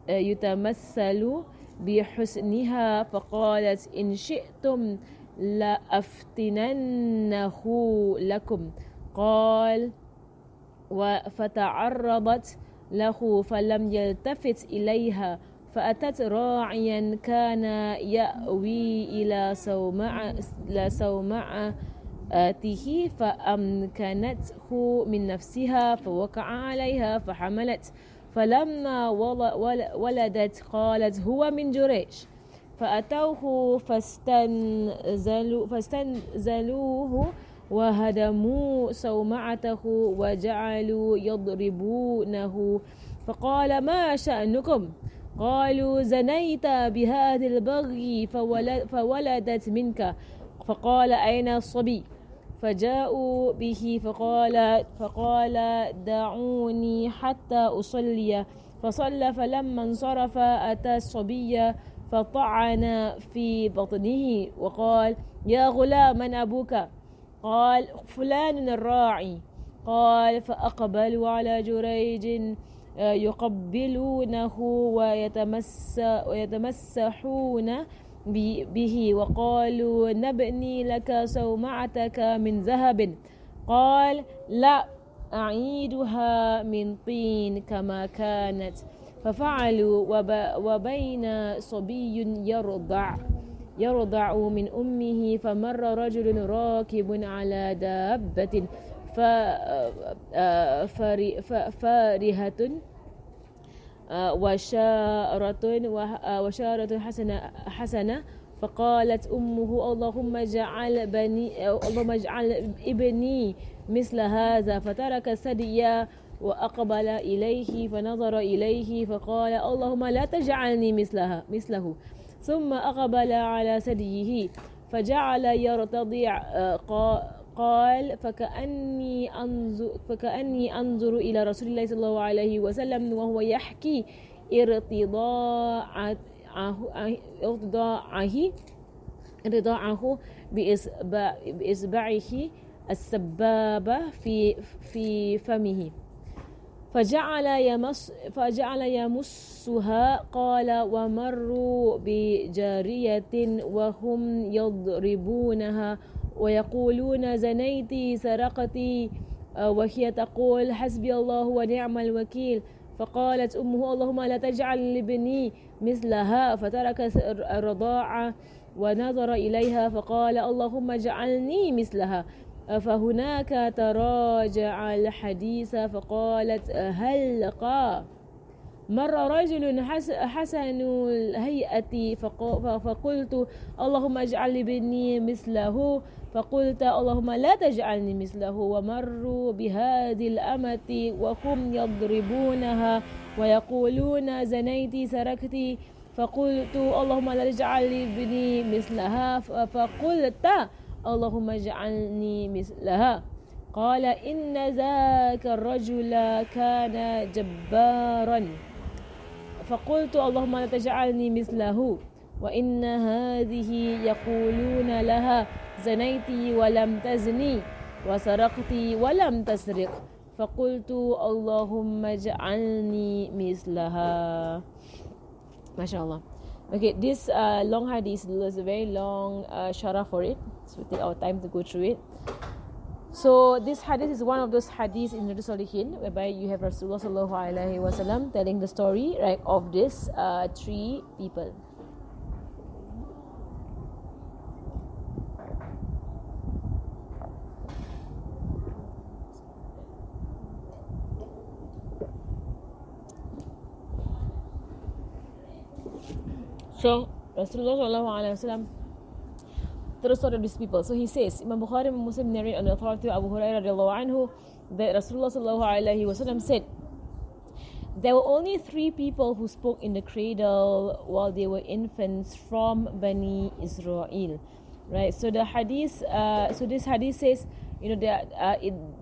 يتمثل بحسنها فقالت إن شئتم لأفتننه لكم قال فتعرضت له فلم يلتفت إليها فأتت راعيا كان يأوي إلى صومعته فأمكنته من نفسها فوقع عليها فحملت فلما ولدت قالت هو من جريج فأتوه فاستنزلوه وهدموا صومعته وجعلوا يضربونه فقال ما شأنكم قالوا زنيت بهذا البغي فولدت منك فقال أين الصبي فجاءوا به فقال دعوني حتى أصلي فصلى فلما انصرف أتى الصبي فطعن في بطنه وقال يا غلام من أبوك قال فلان الراعي قال فأقبلوا على جريج يقبلونه ويتمسحون به وقالوا نبني لك صومعتك من ذهب قال لا أعيدها من طين كما كانت ففعلوا وبين صبي يرضع من أمه فمر رجل راكب على دابة فارهة وشارة حسنة فقالت أمه اللهم اجعل ابني مثل هذا فترك الثدي وأقبل إليه فنظر إليه فقال اللهم لا تجعلني مثله ثم أقبل على ثدييه فجعل يرتضع قال فكأني أنظر إلى رسول الله صلى الله عليه وسلم وهو يحكي ارتضاعه بإصبعه السبابة في فمه فجعل يمسها قال ومروا بجارية وهم يضربونها ويقولون زنيتي سرقتي وهي تقول حسبي الله ونعم الوكيل فقالت أمه اللهم لا تجعل لابني مثلها فترك الرضاعة ونظر إليها فقال اللهم اجعلني مثلها فهناك تراجع الحديث فقالت هلقا مر رجل حسن الهيئة فقلت اللهم اجعل لابني مثله فقلت اللهم لا تجعلني مثله ومروا بهذه الأمة وهم يضربونها ويقولون زنيتي سرقتي فقلت اللهم لا تجعل لابني مثلها فقلت اللهم اجعلني مثلها قال إن ذاك الرجل كان جبارا فقلت اللهم لا تجعلني مثله وإن هذه يقولون لها زنيتي ولم تزني وسرقتي ولم تسرق فقلت اللهم اجعلني مثلها. MashaAllah. Okay, this long hadith, there's a very long sharah for it, so we take our time to go through it. So this hadith is one of those hadiths in Riyadhus Salihin whereby you have Rasulullah sallallahu alaihi wasallam telling the story, right, of this three people. So Rasulullah sallallahu alaihi wasallam the story of these people. So he says, Imam Bukhari and Muslim narrate on the authority of Abu Hurairah radiallahu anhu that Rasulullah sallallahu alaihi wasallam said, there were only three people who spoke in the cradle while they were infants from Bani Israel, right? So the hadith, so this hadith says, you know, that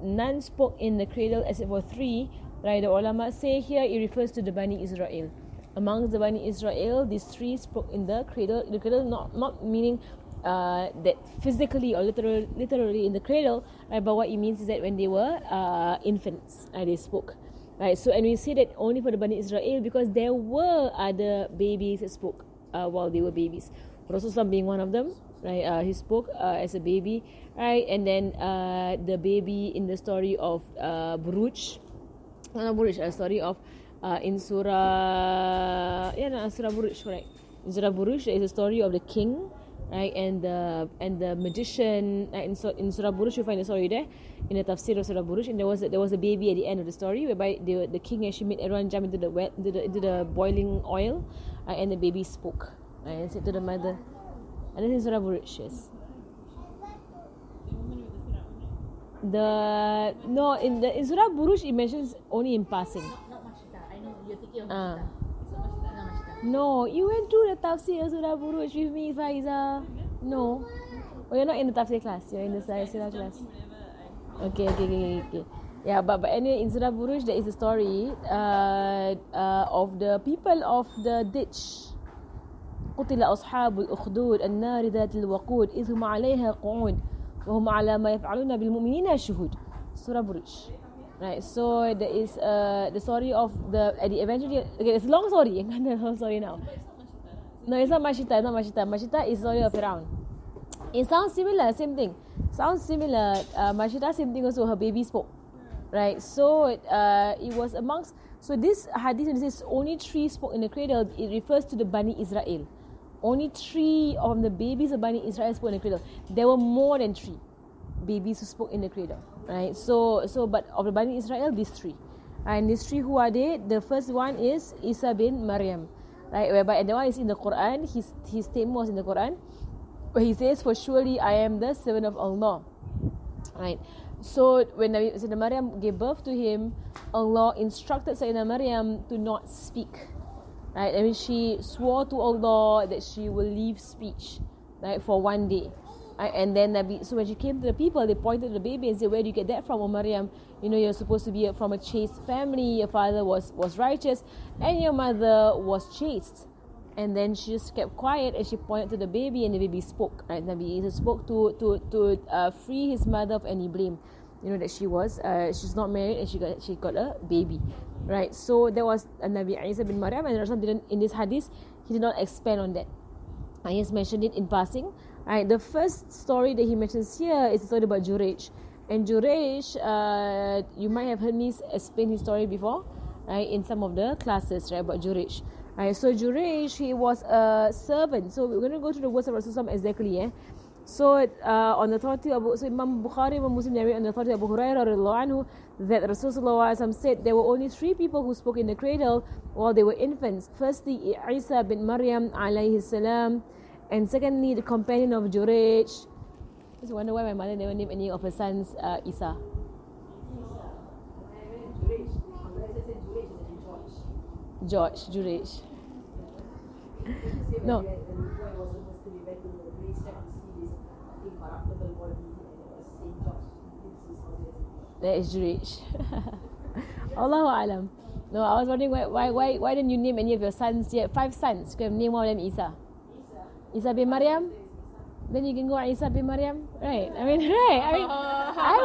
none spoke in the cradle except for three, right? The ulama say here it refers to the Bani Israel. Amongst the Bani Israel, these three spoke in the cradle. The cradle not meaning that physically or literally in the cradle, right? But what it means is that when they were infants, they spoke, right? So, and we say that only for the Bani Israel because there were other babies that spoke while they were babies. Rasulullah being one of them, right? He spoke as a baby, right? And then the baby in the story of Buruj, a story of in Surah Buruj, correct? In Surah Buruj, there is a story of the king, right, and the magician. In Surah Buruj, you find the story there in the tafsir of Surah Buruj, and there was a baby at the end of the story whereby the king actually made everyone jump into the boiling oil, and the baby spoke, and said to the mother, and this is Surah Buruj, yes. In Surah Buruj it mentions only in passing. Not Mashita. I know you're thinking of Mashita. It's not Mashita. No, Mashita. No, you went through the tafsir of Surah Buruj with me, Faiza. No. Oh, you're not in the tafsir class. You're in the Surah class. Okay. Yeah, but anyway, in Surah Buruj there is a story of the people of the ditch. قتل أصحاب الأخدود النار ذات الوقود إذ هم عليها قعود وهم على ما يفعلون بالمؤمنين شهود. Surah Buruj. Right, so there is the story of the eventually. Okay, it's a long story. I'm gonna long story now. No, it's not Mashita. Mashita is story of Firaun. It sounds similar, same thing. Sounds similar. Mashita, same thing also. Her baby spoke, right? So it was amongst. So this hadith, when it says only three spoke in the cradle, it refers to the Bani Israel. Only three of the babies of Bani Israel spoke in the cradle. There were more than three babies who spoke in the cradle, right? So but of the Bani Israel, these three, and these three, who are they? The first one is Isa bin Maryam, right? Whereby, and the one is in the Quran. His statement was in the Quran, where he says, "For surely I am the servant of Allah." Right. So when Sayyidina Maryam gave birth to him, Allah instructed Sayyidina Maryam to not speak. Right. I mean, she swore to Allah that she will leave speech, right, for one day. Right? And then so when she came to the people, they pointed to the baby and said, "Where do you get that from, O Maryam? You know, you're supposed to be from a chaste family. Your father was righteous, and your mother was chaste." And then she just kept quiet and she pointed to the baby, and the baby spoke. Right? Nabi Isa spoke to free his mother of any blame. You know that she's not married and she got a baby, right? So there was Nabi Isa bin Maryam, and Rasul didn't, in this hadith, he did not expand on that. He just mentioned it in passing. Right? The first story that he mentions here is the story about Jurayj. And Jurayj, you might have heard me explain his story before, right? In some of the classes, right, about Jurayj. Right, so Jurayj, he was a servant. So we're going to go through the words of Rasulullah exactly. So on the authority of Imam Bukhari, Imam Muslim narrate on the authority of Abu Hurairah anhu, that Rasulullah said there were only 3 people who spoke in the cradle while they were infants. Firstly, Isa bin Maryam alayhi salam, and secondly, the companion of Jurayj. I just wonder why my mother never named any of her sons Isa. George, Jurayj. No. That is Jurayj. Allahu Alam. No, I was wondering why didn't you name any of your sons yet? 5 sons. You can name one of them Isa. Isa bin Maryam. Then you can go Isa bin Maryam. Right. I mean, I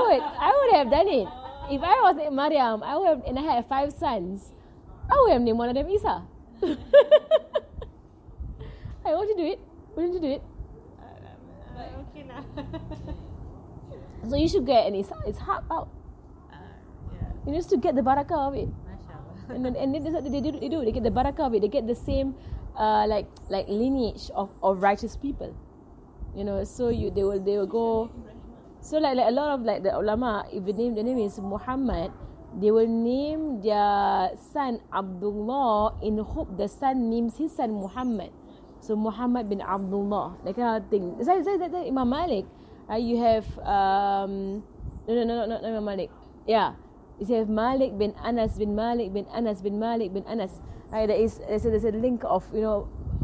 would have done it. If I was named Maryam, and I had 5 sons, I would have named one of them Isa. Hey, won't you do it? Wouldn't you do it? Okay now. So you should get an Ishaq out. Yeah. You just to get the barakah of it. MashaAllah. And then that's what they do. They get the barakah of it. They get the same like lineage of righteous people. You know, so they will go. So like a lot of like the ulama, if the name is Muhammad, they will name their son Abdullah in hope the son names his son Muhammad. So Muhammad bin Abdullah, that kind of thing. That's Imam Malik. You have no Imam Malik. Yeah, you have Malik bin Anas bin Malik bin Anas bin Malik bin Anas. Right, there's a link of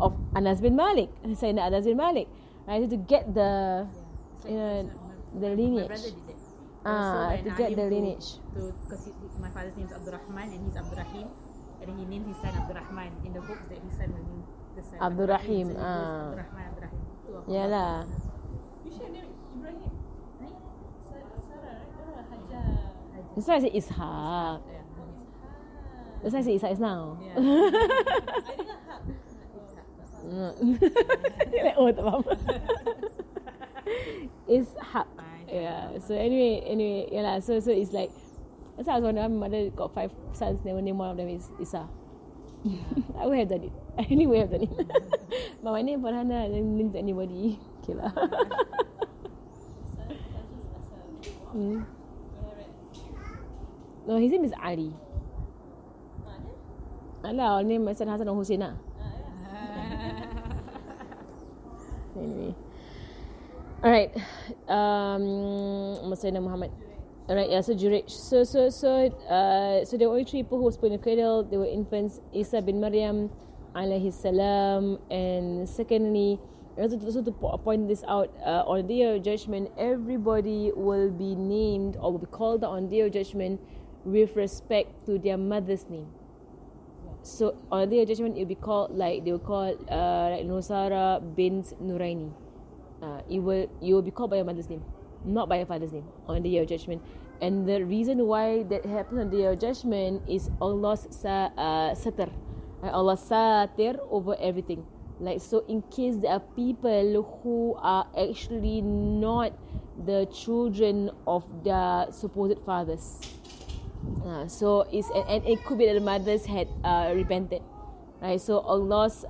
of Anas bin Malik, Sayyidina Anas bin Malik. Right, to get the the lineage. My brother did that. To get the lineage. Because my father's name is Abdul Rahman and he's Abdul Rahim, and then he named his son Abdul Rahman in the hopes that his son will name the son Abdul Rahim. So Abdul Rahman, Abdul Rahim. Yeah lah. You should name Ibrahim. Right? Sarah, right? Hajar. That's why I say Ishaq. Yeah. That's why I say Ishaq is now. Yeah. I dengar Hak. Like, oh, tak faham. Ishaq. Yeah. So anyway, yeah lah. So it's like, that's why I was wondering, my mother got 5 sons, never name one of them is Isa. I would have done it. I really would have done it. But my name Farhana, I didn't link to anybody. Okay lah. No, his name is Ali. Alah, I'll name my son Hassan or Hussein lah. Anyway. Alright. Sayyidina Muhammad. Alright, yeah, so Jurayj. So there were only 3 people who were put in the cradle. They were infants, Isa bin Maryam alayhi salam. And secondly, also to point this out, on the day of judgment, everybody will be named or will be called out on the day of judgment with respect to their mother's name. So on the day of judgment, it will be called like they will call like Nusara bint Nuraini. You will be called by your mother's name, not by your father's name on the day of judgment. And the reason why that happens on the day of judgment is Allah's satir, Allah's satir over everything. Like, so in case there are people who are actually not the children of their supposed fathers. So and it could be that the mothers had repented, right? So Allah's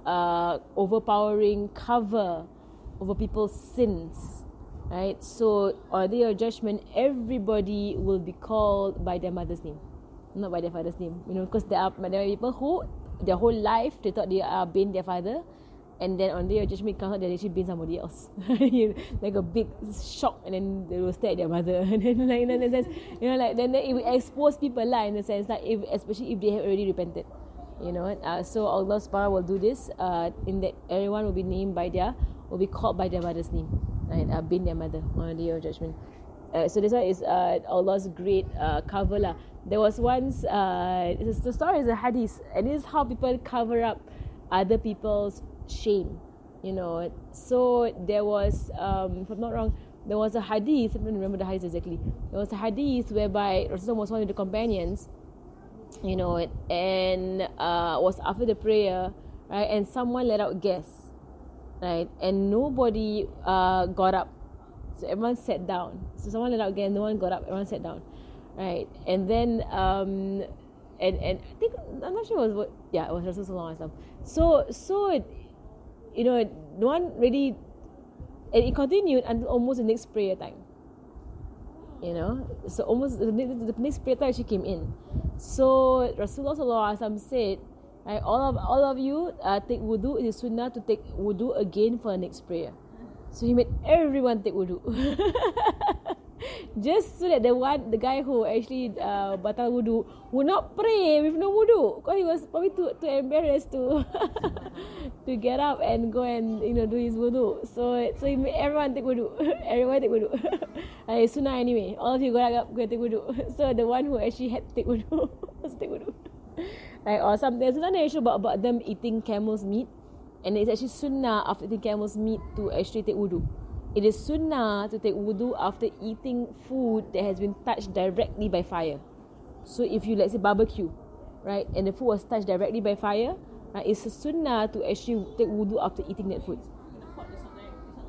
overpowering cover over people's sins, right? So on the day of judgment, everybody will be called by their mother's name, not by their father's name. You know, because there are people who their whole life they thought they are being their father, and then on the day of judgment, it comes out that they actually been somebody else. Like a big shock, and then they will stare at their mother. And then, like, in a sense, like, then it will expose people lah, in a sense, like, especially if they have already repented. So Allah subhanahu wa ta'ala will do this, in that everyone will be called by their mother's name, right? Being their mother on the day of judgment. So this one is Allah's great cover lah. There was once, the story is a hadith, and this is how people cover up other people's shame. So there was, if I'm not wrong, there was a hadith, I don't remember the hadith exactly. There was a hadith whereby Rasulullah was one of the companions, and was after the prayer, right? And someone let out gas, right? And nobody got up. So everyone sat down. So someone let out gas, no one got up, everyone sat down, right? And then, and I think, I'm not sure it was it was Rasulullah. So no one really, and it continued until almost the next prayer time. So almost the next prayer time actually came in. So Rasulullah said, right, all of you take wudu. It is sunnah to take wudu again for the next prayer. So he made everyone take wudu. Just so that the guy who actually batal wudu would not pray with no wudu, because he was probably too embarrassed to to get up and go and do his wudu. So he made everyone take wudu. Everyone take wudu. It's sunnah anyway. All of you go up, go take wudu. So the one who actually had to take wudu was take wudu. Right? Or there's another issue about them eating camel's meat, and it's actually sunnah after eating camel's meat to actually take wudu. It is sunnah to take wudu after eating food that has been touched directly by fire. So if you, let's say, barbecue, right, and the food was touched directly by fire, right, it's a sunnah to actually take wudu after eating that food.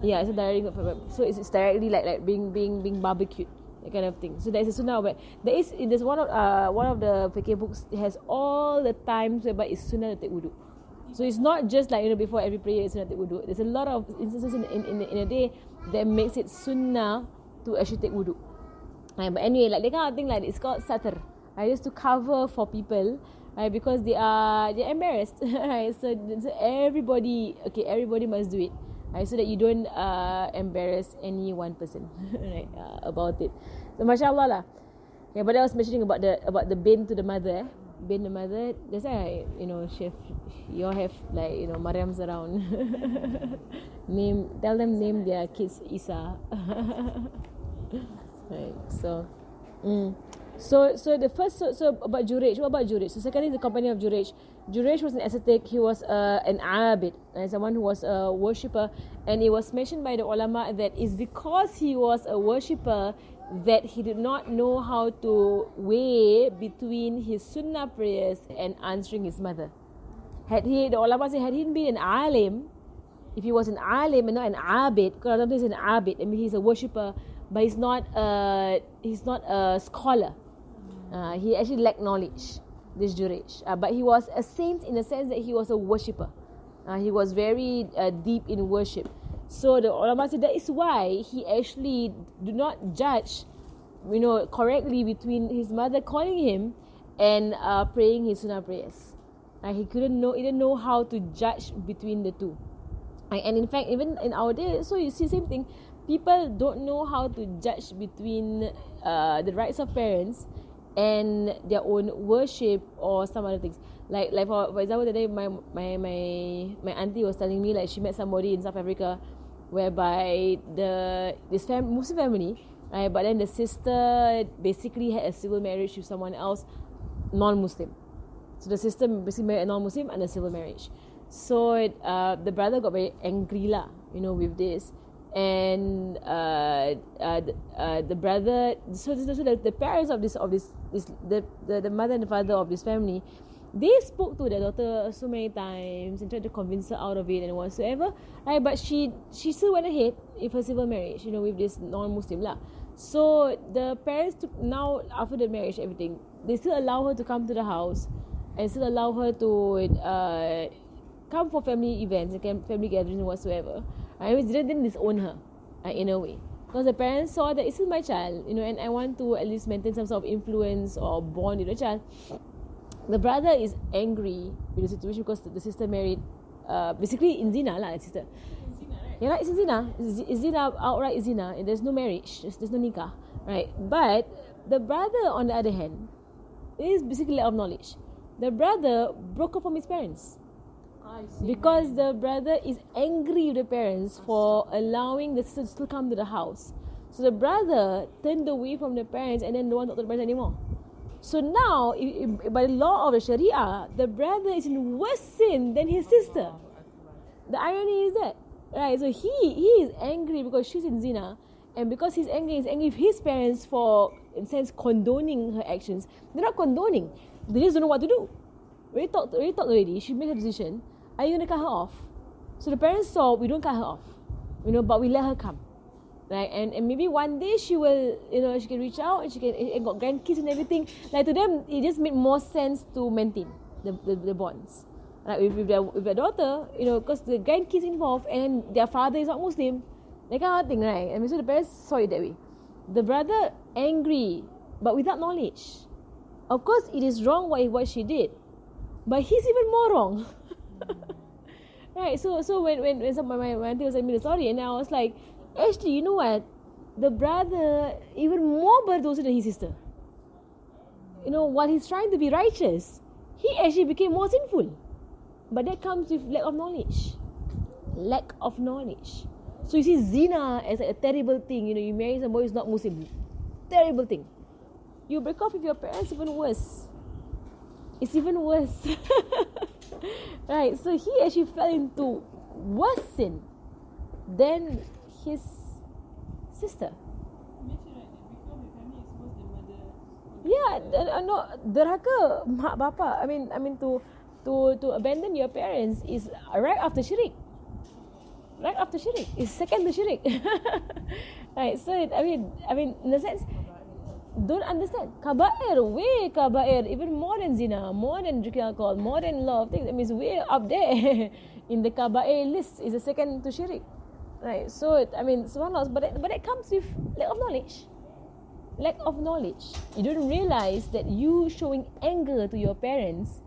Yeah, it's a directly, so it's directly like being barbecued, that kind of thing. So there's a sunnah, but there's one of the fiqh books has all the times whereby it's sunnah to take wudu. So it's not just like before every prayer it's sunnah to take wudu. There's a lot of instances in a day that makes it sunnah to actually take wudu. But anyway, like that kind of thing, like it's called satr, right? Just to cover for people, right? Because they're embarrassed, right? So everybody must do it, right? So that you don't embarrass any one person, right? About it. So mashallah lah. Yeah, but I was mentioning about the bin to the mother. Bin the mother. That's why chef, you all have like Mariams around. Tell them name their kids Isa. Right. So the first so about Jurayj. What about Jurayj? So secondly, the company of Jurayj. Jurayj was an ascetic. He was an abid, someone who was a worshipper, and it was mentioned by the ulama that it's because he was a worshipper that he did not know how to weigh between his sunnah prayers and answering his mother. The ulama said, had he been an alim, if he was an alim and not an abid, because sometimes he's an abid, I mean he's a worshipper, but he's not a scholar. He actually lacked knowledge, this Jurayj. But he was a saint in the sense that he was a worshipper. He was very deep in worship. So the ulama said that is why he actually do not judge, correctly between his mother calling him and praying his sunnah prayers. He didn't know how to judge between the two. And in fact, even in our day, so you see same thing. People don't know how to judge between the rights of parents and their own worship or some other things. Like for example, today my auntie was telling me like she met somebody in South Africa, whereby this Muslim family, right? But then the sister basically had a civil marriage with someone else, non-Muslim. So the sister basically married a non-Muslim and a civil marriage. So the brother got very angry lah, with this, and the brother, so the parents of this the mother and the father of this family, they spoke to their daughter so many times and tried to convince her out of it and whatsoever, right? But she still went ahead with her civil marriage, with this non-Muslim lah. So the parents now after the marriage, everything, they still allow her to come to the house and still allow her to come for family events and family gatherings and whatsoever. I mean, didn't disown her in a way, because the parents saw that it's still my child, and I want to at least maintain some sort of influence or bond with the child. The brother is angry with the situation because the sister married basically in zina lah, sister. Zina, right? Yeah, right, it's zina. It's zina, outright zina. There's no marriage. There's no nikah, right? But the brother, on the other hand, is basically lack of knowledge. The brother broke up from his parents I see. because the brother is angry with the parents for allowing the sister to still come to the house. So the brother turned away from the parents and then don't want to talk to the parents anymore. So now, by the law of the Sharia, the brother is in worse sin than his sister. The irony is that, right? So he is angry because she's in zina, and because he's angry with his parents for, in a sense, condoning her actions. They're not condoning. They just don't know what to do. We talked already. She made her decision. Are you going to cut her off? So the parents saw, we don't cut her off, but we let her come. Right, and maybe one day she will, she can reach out and she can and got grandkids and everything. Like to them, it just made more sense to maintain the bonds. Like with their daughter, because the grandkids involved and their father is not Muslim, that kind of thing, right? And so the parents saw it that way. The brother angry, but without knowledge. Of course, it is wrong what she did, but he's even more wrong. Right? So when my auntie was telling me the story, and I was like, actually, you know what? The brother even more berdosa than his sister. While he's trying to be righteous, he actually became more sinful. But that comes with lack of knowledge. Lack of knowledge. So you see zina as a terrible thing. You marry somebody who's not Muslim. Terrible thing. You break off with your parents, even worse. It's even worse. Right? So he actually fell into worse sin than his sister. Mention right that before the family exposed the mother. Yeah, no, derhaka mak bapa. I mean to abandon your parents is right after syirik. Right after syirik. It's second to syirik. Right, so I mean in a sense, don't understand. Way kabair, even more than zina, more than drinking alcohol, more than love things. That means way up there in the kabair list is the second to syirik. Right, so subhanallah, but that comes with lack of knowledge. Lack of knowledge. You don't realize that you showing anger to your parents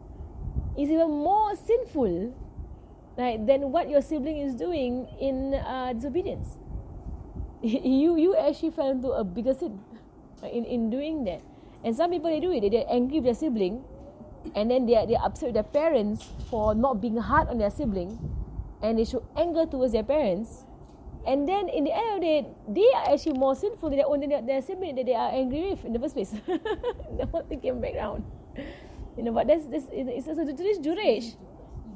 is even more sinful, right, than what your sibling is doing in disobedience. You actually fell into a bigger sin, right, in doing that. And some people, they do it. They're angry with their sibling, and then they're upset with their parents for not being hard on their sibling, and they show anger towards their parents. And then in the end of the day, they are actually more sinful than their sibling that they are angry with in the first place. The whole thing came back round. But it's today's Juresh.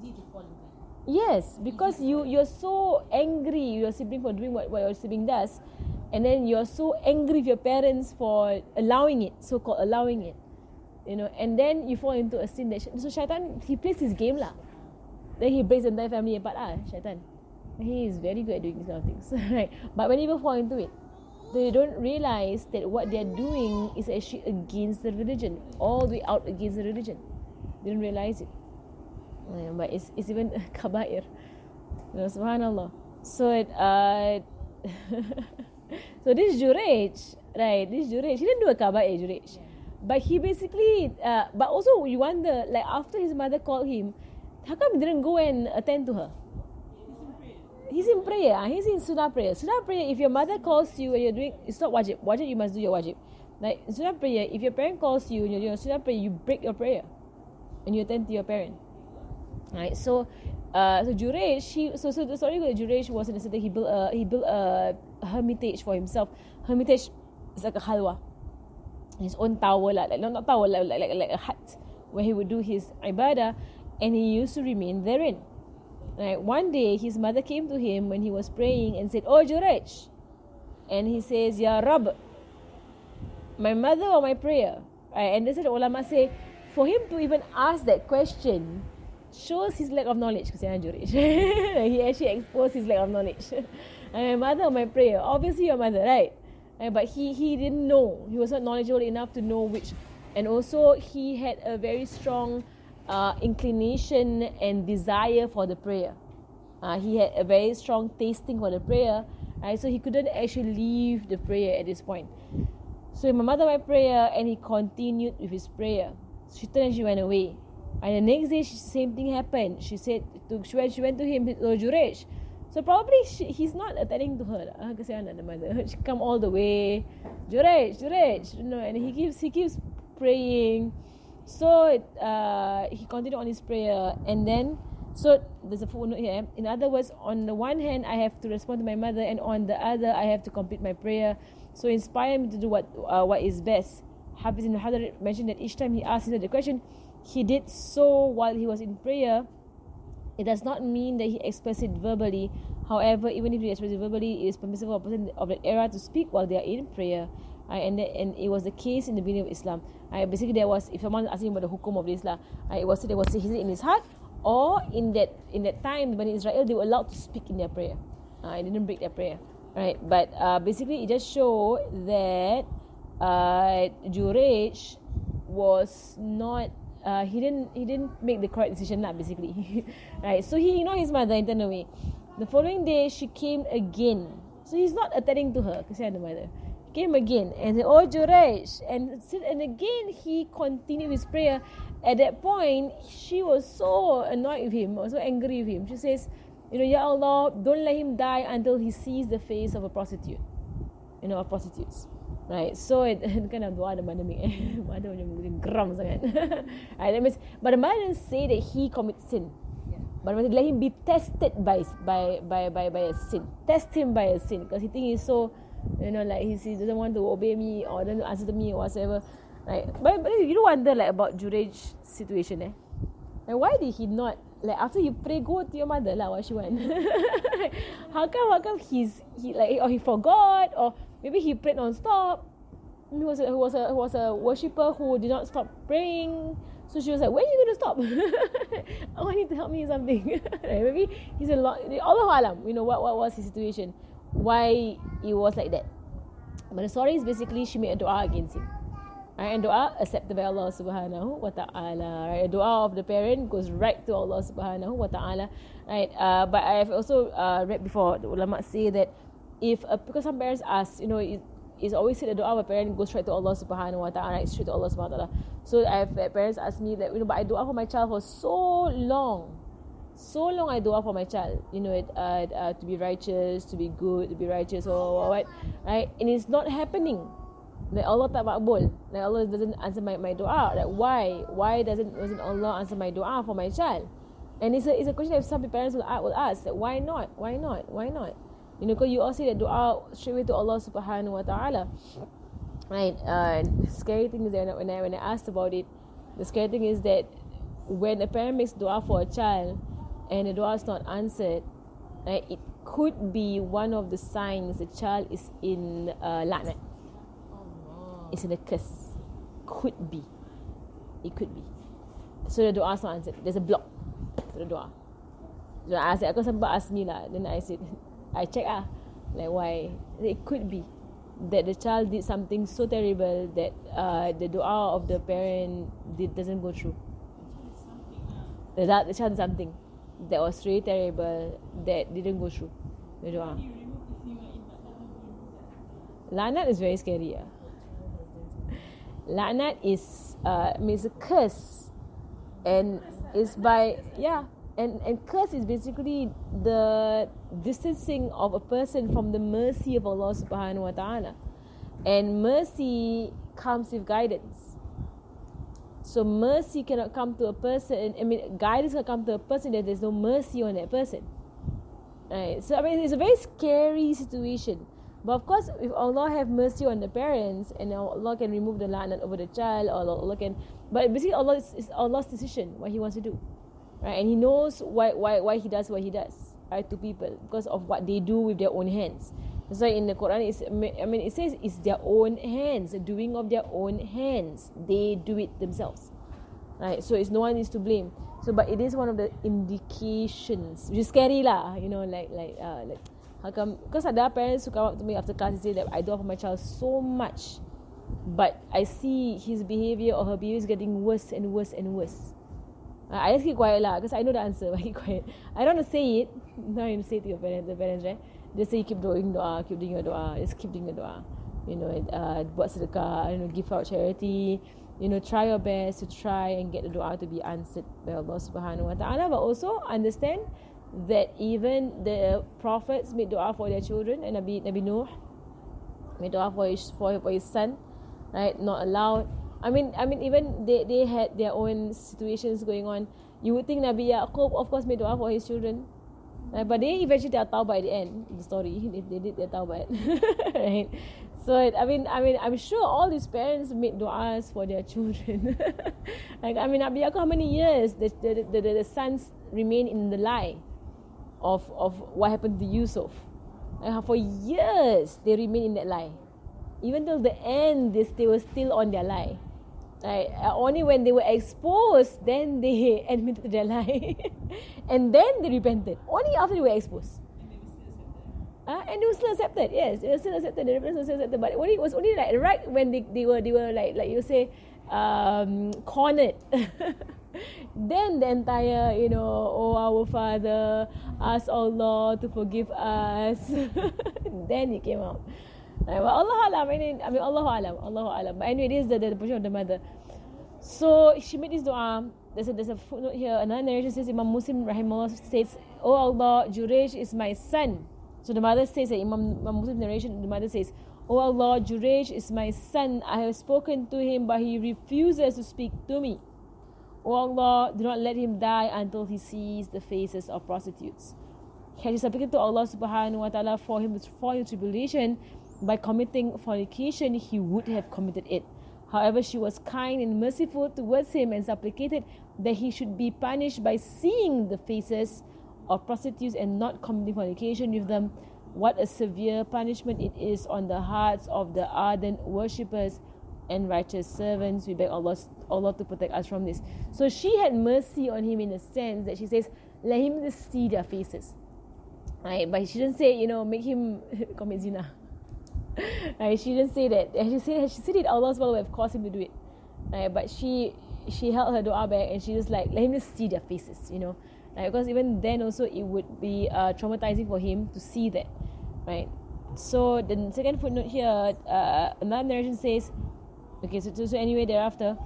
Easy to fall into. Yes, because you're so angry with your sibling for doing what your sibling does, and then you're so angry with your parents for allowing it, so-called allowing it. And then you fall into a sin that so Shaitan, he plays his game lah. Then he breaks the entire family apart Shaitan. He is very good at doing these kind of things. Right? But when people fall into it, they don't realize that what they're doing is actually against the religion, all the way out against the religion. They don't realize it. But it's even kabair. Subhanallah. So so this Jurej, right? This Jurej, he didn't do a kabair, Jurej. But he basically, but also you wonder, like after his mother called him, how come he didn't go and attend to her? He's in prayer. He's in sunnah prayer. Sunnah prayer, if your mother calls you and you're doing, it's not wajib. Wajib, you must do your wajib. Like in sunnah prayer, if your parent calls you and you're doing sunnah prayer, you break your prayer and you attend to your parent. Right? So Jurej, so the story with Jurej was in a certain, he built a hermitage for himself. Hermitage is like a halwa, his own tower, like not tower, like a hut where he would do his ibadah, and he used to remain therein. Right. One day, his mother came to him when he was praying and said, "Oh, Jurej," and he says, "Ya Rabb, my mother or my prayer?" Right. And they said, ulama say, for him to even ask that question shows his lack of knowledge. Jurej, he actually exposed his lack of knowledge. My mother or my prayer? Obviously, your mother, right? But he didn't know. He was not knowledgeable enough to know which, and also he had a very strong inclination and desire for the prayer. He had a very strong tasting for the prayer, right? So he couldn't actually leave the prayer at this point. So my mother, my prayer, and he continued with his prayer. She turned and she went away. And the next day, same thing happened. She said, she went to him, Jurej. So probably he's not attending to her. Kesian the mother. She come all the way, Jurej, and he keeps praying. So he continued on his prayer, and then so there's a footnote here. In other words, on the one hand, I have to respond to my mother, and on the other, I have to complete my prayer. So inspire me to do what is best. Hafiz ibn Hajar mentioned that each time he asked him the question, he did so while he was in prayer. It does not mean that he expressed it verbally. However, even if he expressed it verbally, it is permissible for a person of that era to speak while they are in prayer. And it was the case in the beginning of Islam. Basically, there was, if someone asking about the hukum of this, it was said he said in his heart, or in that time, when Israel, they were allowed to speak in their prayer. It didn't break their prayer, right? But basically, it just showed that Jurej was not. He didn't make the correct decision, basically, right? So he ignored his mother and turned away. The following day, she came again. So he's not attending to her, because the mother came again and said, "Oh, Jurej," and again he continued his prayer. At that point, she was so annoyed with him, so angry with him. She says, "Ya Allah, don't let him die until he sees the face of a prostitute, of prostitutes." Right, so it kind of dua the mother make mother macam geram sangat. Right, that means, but the mother didn't say that he commits sin. Yeah. But let him be tested by a sin. Test him by a sin, because he thinks he's so, like he doesn't want to obey me or doesn't answer to me or whatever. Right, but you don't wonder like about Jurej's situation, Like why did he not, like after you pray, go to your mother what she want? How come he or he forgot, or maybe he prayed non-stop. He was a worshipper who did not stop praying. So she was like, when are you going to stop? I need to help me with something. Right? Maybe he's a lot. Allahu Alam, what was his situation, why it was like that. But the story is basically she made a dua against him. Right? And dua accepted by Allah subhanahu wa ta'ala. Right? A dua of the parent goes right to Allah subhanahu wa ta'ala. Right? But I have also read before, the ulama say that because some parents ask, it's always said the dua of a parent goes straight to Allah subhanahu wa ta'ala, straight to Allah subhanahu wa ta'ala. So I have parents ask me that, but I dua for my child for so long I dua for my child, to be righteous, to be good, to be righteous, or what, right? And it's not happening. Like Allah tak makbul, like Allah doesn't answer my dua. Like why doesn't Allah answer my dua for my child? And it's a question that some parents will ask, that why not? Because you all say that dua straight away to Allah subhanahu wa ta'ala, right? Scary thing is that when I asked about it, the scary thing is that when a parent makes dua for a child and the dua is not answered, right, it could be one of the signs the child is in la'nat. It's in a curse. It could be. So the dua is not answered. There's a block to the dua. So I said, somebody asked me then I said, I check like why. It could be that the child did something so terrible that the dua of the parent doesn't go through. The child did something that was really terrible that didn't go through the dua. La'nat is very scary. La'nat is means a curse, and it's by and curse is basically the distancing of a person from the mercy of Allah subhanahu wa ta'ala. And mercy comes with guidance. So mercy cannot come to a person, guidance can come to a person that there's no mercy on that person. Right? So it's a very scary situation. But of course, if Allah have mercy on the parents, and Allah can remove the la'nat over the child, or Allah can, but basically Allah is Allah's decision, what He wants to do, right? And He knows why He does what He does, right, to people, because of what they do with their own hands. That's why in the Quran, it says it's their own hands, the doing of their own hands. They do it themselves, right? So it's no one is to blame. So, but it is one of the indications, which is scary like. How come? Because there are parents who come up to me after class and say that I do for my child so much, but I see his behavior or her behavior is getting worse and worse and worse. I just keep quiet because I know the answer. I keep quiet. I don't want to say it. Now you say to your parents, the parents, right? Just say keep doing dua, just keep doing your dua. Buat sedekah, give out charity, try your best to try and get the dua to be answered by Allah subhanahu wa ta'ala. But also understand that even the prophets made dua for their children, and Nabi Nuh made dua for his son, right? Not allowed. I mean even they had their own situations going on. You would think Nabi Yaqub of course made dua for his children, right? But they eventually did tawbah at the end of the story. They did their tawbah, right? So I'm sure all these parents made du'as for their children. Nabi Yaqub, how many years the sons remain in the lie of what happened to Yusuf? For years they remain in that lie. Even till the end, they were still on their lie. Right? Only when they were exposed, then they admitted their lie, and then they repented. Only after they were exposed. And they were still accepted. Yes, they were still accepted. The repentance was still accepted. But it was only like right when they were like you say, cornered. Then the entire, oh our Father, ask Allah to forgive us. Then it came out. Well, Allah Alam. Allahu Alam. But anyway, this is the position of the mother. So she made this dua. There's a footnote here. Another narration says, Imam Muslim rahimahullah states, "Oh Allah, Jurayj is my son." So the mother says that Imam Muslim narration, the mother says, "Oh Allah, Jurayj is my son. I have spoken to him, but he refuses to speak to me. Oh Allah, do not let him die until he sees the faces of prostitutes." Had he supplicated to Allah subhanahu wa ta'ala for him to fall into tribulation by committing fornication, he would have committed it. However, she was kind and merciful towards him and supplicated that he should be punished by seeing the faces of prostitutes and not committing fornication with them. What a severe punishment it is on the hearts of the ardent worshippers and righteous servants. We beg Allah to protect us from this. So she had mercy on him in a sense that she says, let him just see their faces. Right? But she didn't say, make him commit zina. Right? She didn't say that. She said it, Allah subhanahu wa ta'ala would have caused him to do it. Right? But she held her dua back and she just let him just see their faces, Right? Because even then also it would be traumatizing for him to see that. Right? So the second footnote here, another narration says, okay, so anyway thereafter,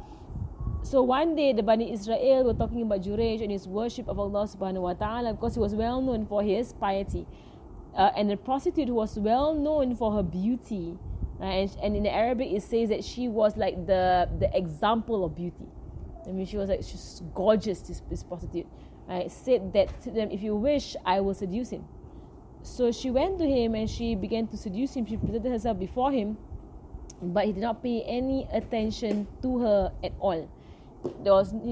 so one day the Bani Israel were talking about Jurayj and his worship of Allah subhanahu wa ta'ala, because he was well known for his piety. And the prostitute was well known for her beauty, right? And in the Arabic it says that she was like the example of beauty. She was like, she's gorgeous, this prostitute. Right? Said that to them, if you wish, I will seduce him. So she went to him and she began to seduce him. She presented herself before him, but he did not pay any attention to her at all. He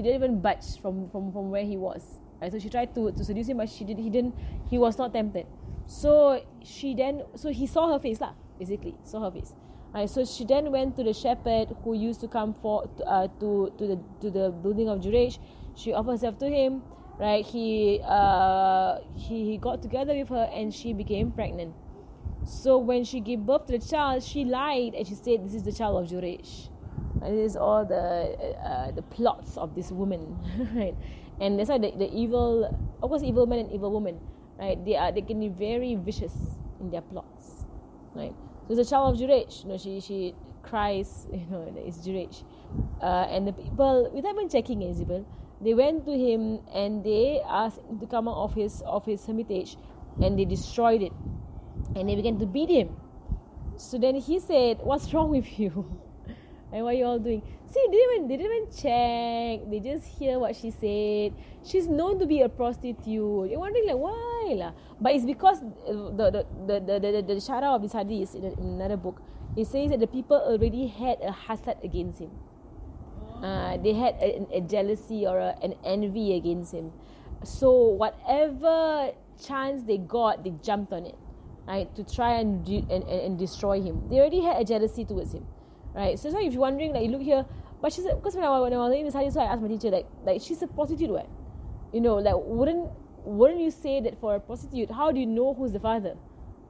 didn't even budge from where he was. Right? So she tried to seduce him, but he was not tempted. So he saw her face basically saw her face. Right, so she then went to the shepherd who used to come to the building of Jurayj. She offered herself to him. Right, he got together with her and she became pregnant. So when she gave birth to the child, she lied and she said, "This is the child of Jurayj." And this is all the plots of this woman, right? And that's why the evil, of course, evil man and evil woman, right? They can be very vicious in their plots, right? So it's a child of Jurayj. She cries, that it's Jurayj, and the people, without even checking Isabel, they went to him and they asked him to come out of his hermitage, and they destroyed it, and they began to beat him. So then he said, "What's wrong with you? And what are you all doing?" See, they didn't even check. They just hear what she said. She's known to be a prostitute. You're wondering like, why lah? But it's because the shara of this hadith in another book, it says that the people already had a hasad against him. They had a jealousy or an envy against him. So whatever chance they got, they jumped on it, right, to try and destroy him. They already had a jealousy towards him. Right, so if you're wondering, like, you look here, but she's, because when I was learning this hadith, so I asked my teacher, like she's a prostitute, what? Like, wouldn't you say that for a prostitute, how do you know who's the father?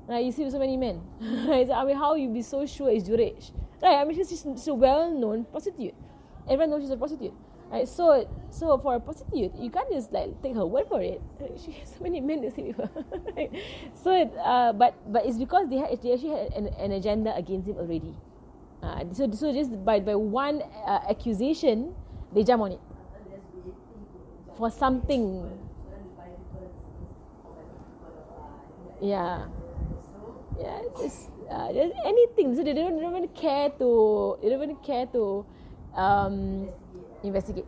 Right, you see so many men. Right, so, how you be so sure it's Jurayj? Right, she's a well-known prostitute. Everyone knows she's a prostitute. Right, so for a prostitute, you can't just like take her word for it. She has so many men to sleep with her. Right? So, but it's because they actually had an agenda against him already. So just by one accusation, they jump on it for something. Yeah, just anything. So they don't even care to investigate.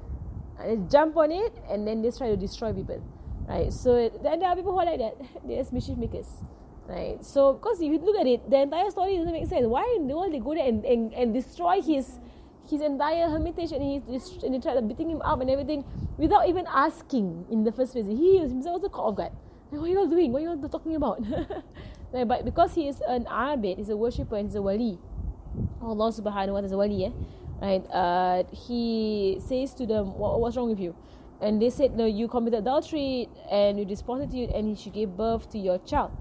They jump on it and then they try to destroy people, right? So there are people who are like that. They're mischief makers, right? So because if you look at it, the entire story doesn't make sense. Why in the world they go there and destroy his entire hermitage, and they try beating him up and everything without even asking in the first place? He himself was a cult of God. Like, what are you all doing? What are you all talking about? Right, but because he is an abid, he's a worshipper, and he's a wali. Allah subhanahu wa ta'ala is a wali, right? He says to them, what's wrong with you? And they said, no, you committed adultery and you did prostitute, and she gave birth to your child.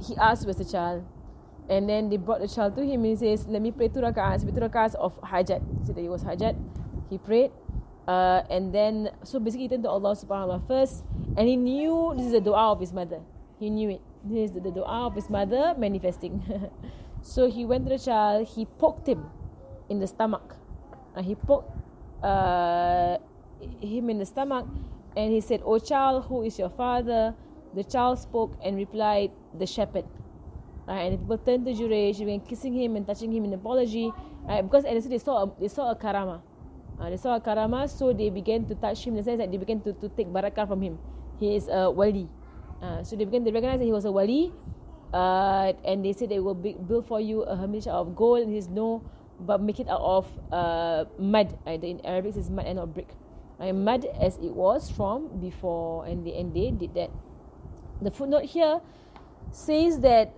He asked, where's the child? And then they brought the child to him and he says, let me pray 2 rakats of hajat. He said that it was hajat. He prayed. And then, so basically he turned to Allah subhanahu wa ta'ala first, and he knew this is the dua of his mother. He knew it. This is the dua of his mother manifesting. So he went to the child, he poked him in the stomach. He poked him in the stomach, and he said, "O child, who is your father?" The child spoke and replied, "The shepherd." And the people turned to Jurayj, they began kissing him and touching him in apology, because and they saw a karama. They saw a karama, so they began to touch him in the sense that they began to take barakah from him. He is a wali. So they began to recognize that he was a wali, and they said they will build for you a hermitage out of gold. And he says no, but make it out of mud. In Arabic it's mud and not brick. Mud as it was from before, and they did that. The footnote here says that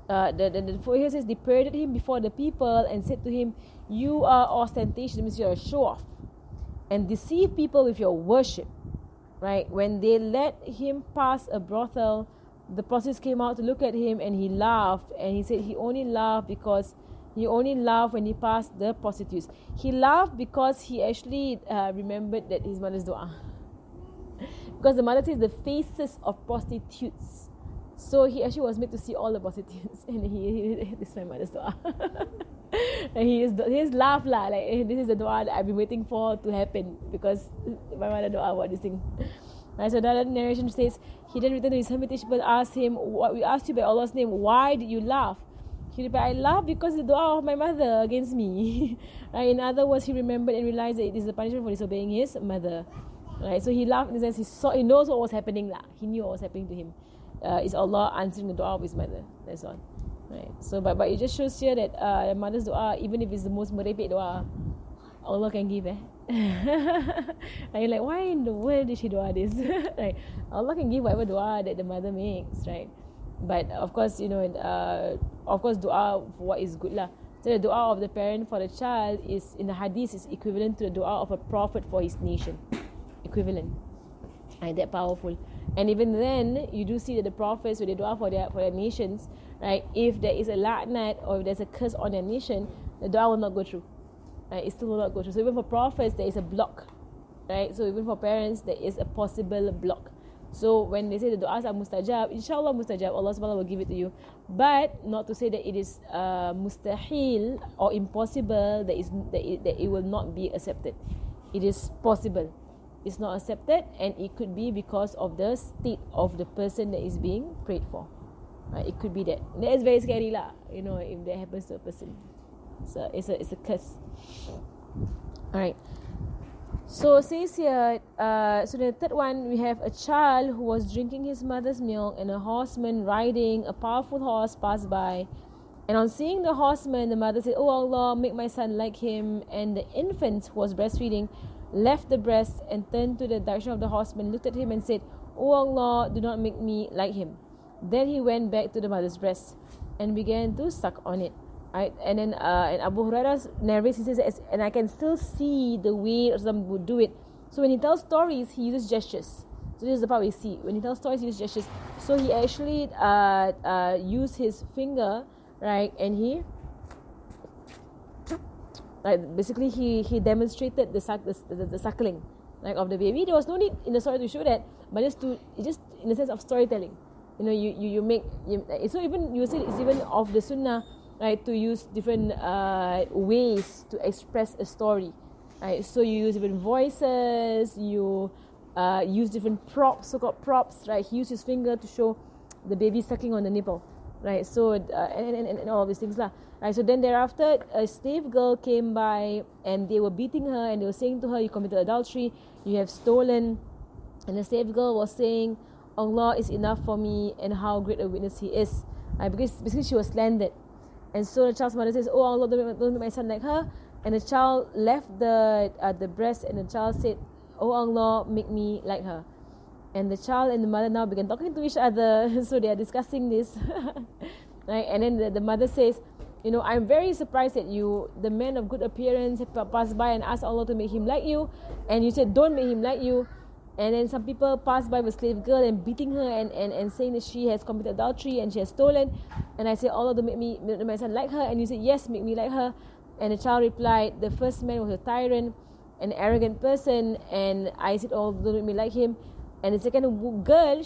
the footnote here says they paraded him before the people and said to him, "You are ostentatious," means you are a show off, and deceive people with your worship. Right? When they let him pass a brothel, the prostitutes came out to look at him, and he laughed, and he said he only laughed when he passed the prostitutes. He laughed because he actually remembered that his mother's dua. Because the mother says the faces of prostitutes. So he actually was made to see all the prostitutes. And this is my mother's dua. And he just laughed lah, like this is the dua that I've been waiting for to happen, because my mother dua about this thing. Right, so the narration says, he then returned to his hermitage. People asked him, "What we asked you by Allah's name, why did you laugh?" He replied, "I laughed because the dua of my mother against me." Right, in other words, he remembered and realized that it is the punishment for disobeying his mother. Right, so he laughed in the sense he knows what was happening lah. He knew what was happening to him. It's Allah answering the dua of his mother. That's all. Right. So but it just shows here that the mother's dua, even if it's the most merepek dua, Allah can give. And you're like, why in the world did she dua this? Right. Allah can give whatever dua that the mother makes, right? But of course, dua for what is good lah. So the dua of the parent for the child is, in the hadith, is equivalent to the dua of a prophet for his nation. Equivalent. That powerful. And even then, you do see that the prophets, when they dua for their nations, right, if there is a la'nat or if there's a curse on their nation, the dua will not go through. Right, it still will not go through. So even for prophets, there is a block. Right, so even for parents, there is a possible block. So when they say the du'as are mustajab, inshallah mustajab, Allah subhanahu will give it to you. But not to say that it is mustahil or impossible, that it will not be accepted. It is possible. It's not accepted, and it could be because of the state of the person that is being prayed for. Right? It could be that. That is very scary lah, if that happens to a person. So it's a curse. Alright. So it says here, so the third one, we have a child who was drinking his mother's milk, and a horseman riding a powerful horse passed by. And on seeing the horseman, the mother said, "Oh Allah, make my son like him." And the infant who was breastfeeding left the breast and turned to the direction of the horseman, looked at him and said, "Oh Allah, do not make me like him." Then he went back to the mother's breast and began to suck on it. Right? And then and Abu Hurairah narrates, he says, and I can still see the way Rasulullah would do it. So when he tells stories, he uses gestures. So this is the part we see. When he tells stories, he uses gestures. So he actually used his finger, right, and he basically he demonstrated the suckling, like, of the baby. There was no need in the story to show that, but just in the sense of storytelling. you make so even you say it's even of the sunnah, right, to use different ways to express a story, right? So you use different voices, you use different props, so-called props, right? He used his finger to show the baby sucking on the nipple, right? So and all of these things lah, right? So then thereafter, a slave girl came by and they were beating her and they were saying to her, "You committed adultery, you have stolen." And the slave girl was saying, "Allah is enough for me, and how great a witness He is." Because basically she was slandered. And so the child's mother says, "Oh Allah, don't make my son like her." And the child left the breast, and the child said, "Oh Allah, make me like her." And the child and the mother now began talking to each other. So they are discussing this. Right? And then the mother says, "I'm very surprised that you, the man of good appearance, passed by and asked Allah to make him like you. And you said, don't make him like you. And then some people passed by with slave girl and beating her and saying that she has committed adultery and she has stolen. And I said, Allah, don't make my son like her. And you said, yes, make me like her." And the child replied, "The first man was a tyrant, an arrogant person." And I said, "Oh, don't make me like him." And the second girl,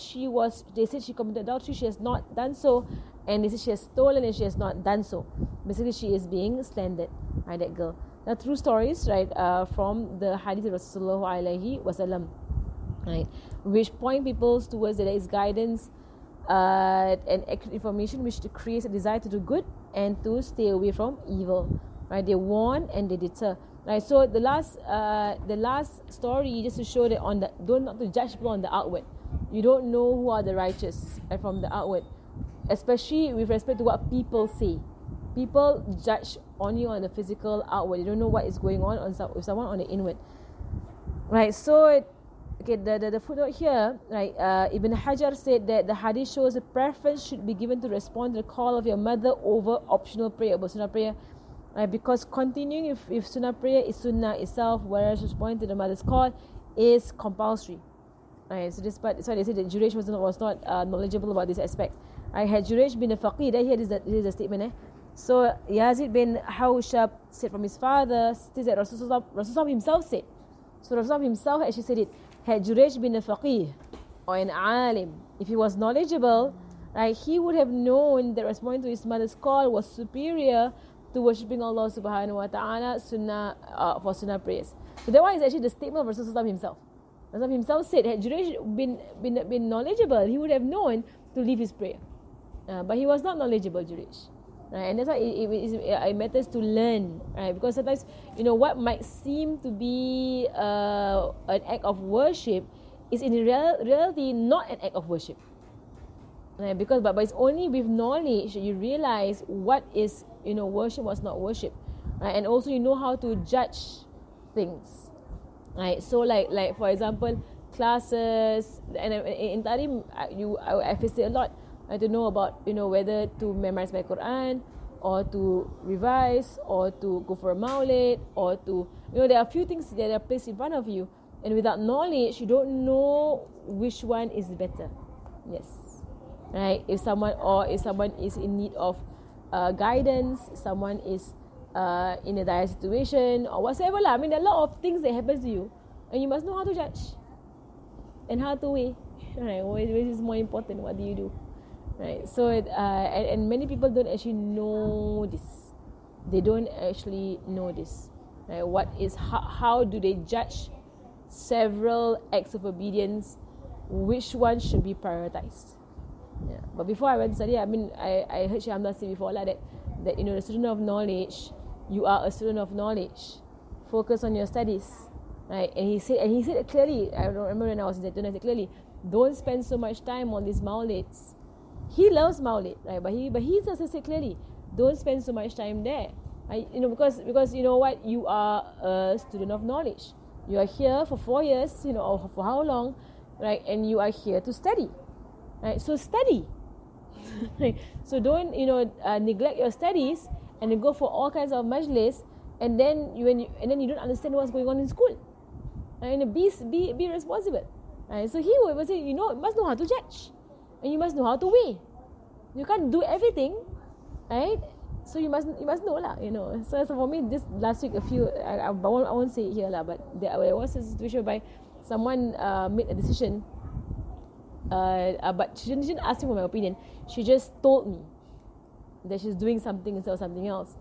they said she committed adultery, she has not done so. And they said she has stolen and she has not done so. Basically, she is being slandered, right, that girl. Now, true stories, right, from the Hadith of Rasulullah alaihi wasallam, right, which point people towards that there is guidance and accurate information which creates a desire to do good and to stay away from evil, right? They warn and they deter, right? So the last story, just to show that not to judge people on the outward. You don't know who are the righteous, right, from the outward, especially with respect to what people say. People judge on you on the physical outward. You don't know what is going on with someone on the inward, right? So okay, the footnote here, right, Ibn Hajar said that the hadith shows a preference should be given to respond to the call of your mother over optional prayer, over sunnah prayer, right? Because continuing if sunnah prayer is sunnah itself, whereas responding to the mother's call is compulsory, right? So this part, that's why they said that Jurayj was not knowledgeable about this aspect. I had Jurayj bin a faqih. Here is the statement. So Yazid bin Hawshab said from his father, says that Rasulullah himself said. So Rasulullah himself actually said it. Had Jurayj been a faqih or an alim, if he was knowledgeable, right, he would have known that responding to his mother's call was superior to worshipping Allah subhanahu wa ta'ala for sunnah prayers. So that one is actually the statement of Rasulullah himself. Rasulullah himself said, had Jurayj been knowledgeable, he would have known to leave his prayer. But he was not knowledgeable, Jurayj. Right? And that's why it matters to learn, right? Because sometimes, what might seem to be an act of worship is in reality not an act of worship, right? Because but it's only with knowledge you realize what is worship, what's not worship, right? And also you know how to judge things, right? So like for example, classes, and in Tarim I face it a lot. I don't know about whether to memorize my Quran or to revise or to go for a maulid or to there are a few things that are placed in front of you, and without knowledge you don't know which one is better. Yes, right? If someone is in need of guidance, someone is in a dire situation or whatsoever lah. I mean, there are a lot of things that happens to you, and you must know how to judge and how to weigh. Right? Which is more important? What do you do? Right, so and many people don't actually know this. They don't actually know this. Right, how do they judge several acts of obedience? Which one should be prioritized? Yeah. But before I went to study, I heard Shaykh Hamdan say before that the student of knowledge, you are a student of knowledge. Focus on your studies, right? And he said it clearly. I don't remember when I was in Zaitun, I said clearly, don't spend so much time on these maulids. He loves Maulid, right? But he also said clearly, don't spend so much time there, right? Because you know what, you are a student of knowledge. You are here for 4 years, or for how long, right? And you are here to study, right? So study, right? So don't neglect your studies and then go for all kinds of majlis, and then you don't understand what's going on in school, right? And be responsible, right? So he would say, you must know how to judge. And you must know how to weigh. You can't do everything, right? So you must know lah, So for me, this last week, I won't say it here lah, but there was a situation whereby someone made a decision But she didn't ask me for my opinion. She just told me that she's doing something instead of something else,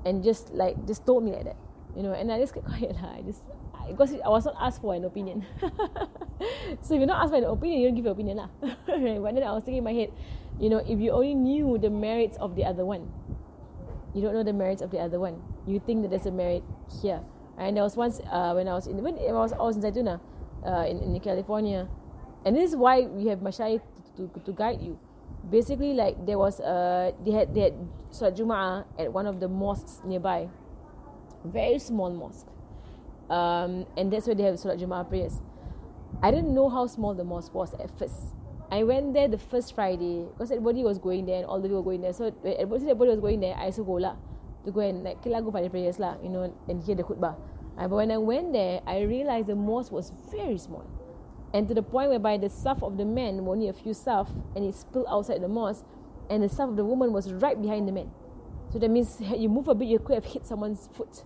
and just told me like that, you know. And I just kept quiet lah. Because I was not asked for an opinion. So if you're not asked for an opinion, you don't give your opinion lah. Right? But then I was thinking in my head, you know, if you only knew the merits of the other one, you don't know the merits of the other one. You think that there's a merit here. And there was once when I was in Zaytuna, in California, and this is why we have mashayikh to guide you. Basically, like there was they had Salat Jum'ah at one of the mosques nearby, very small mosque, and that's where they have Salat Jum'ah prayers. I didn't know how small the mosque was at first. I went there the first Friday because everybody was going there and all the people were going there. So when everybody was going there, I also go lah to go and like go for the prayers lah, you know, and hear the khutbah. But when I went there, I realized the mosque was very small, and to the point whereby the saf of the men were only a few saf, and it spilled outside the mosque, and the saf of the woman was right behind the men. So that means you move a bit, you could have hit someone's foot.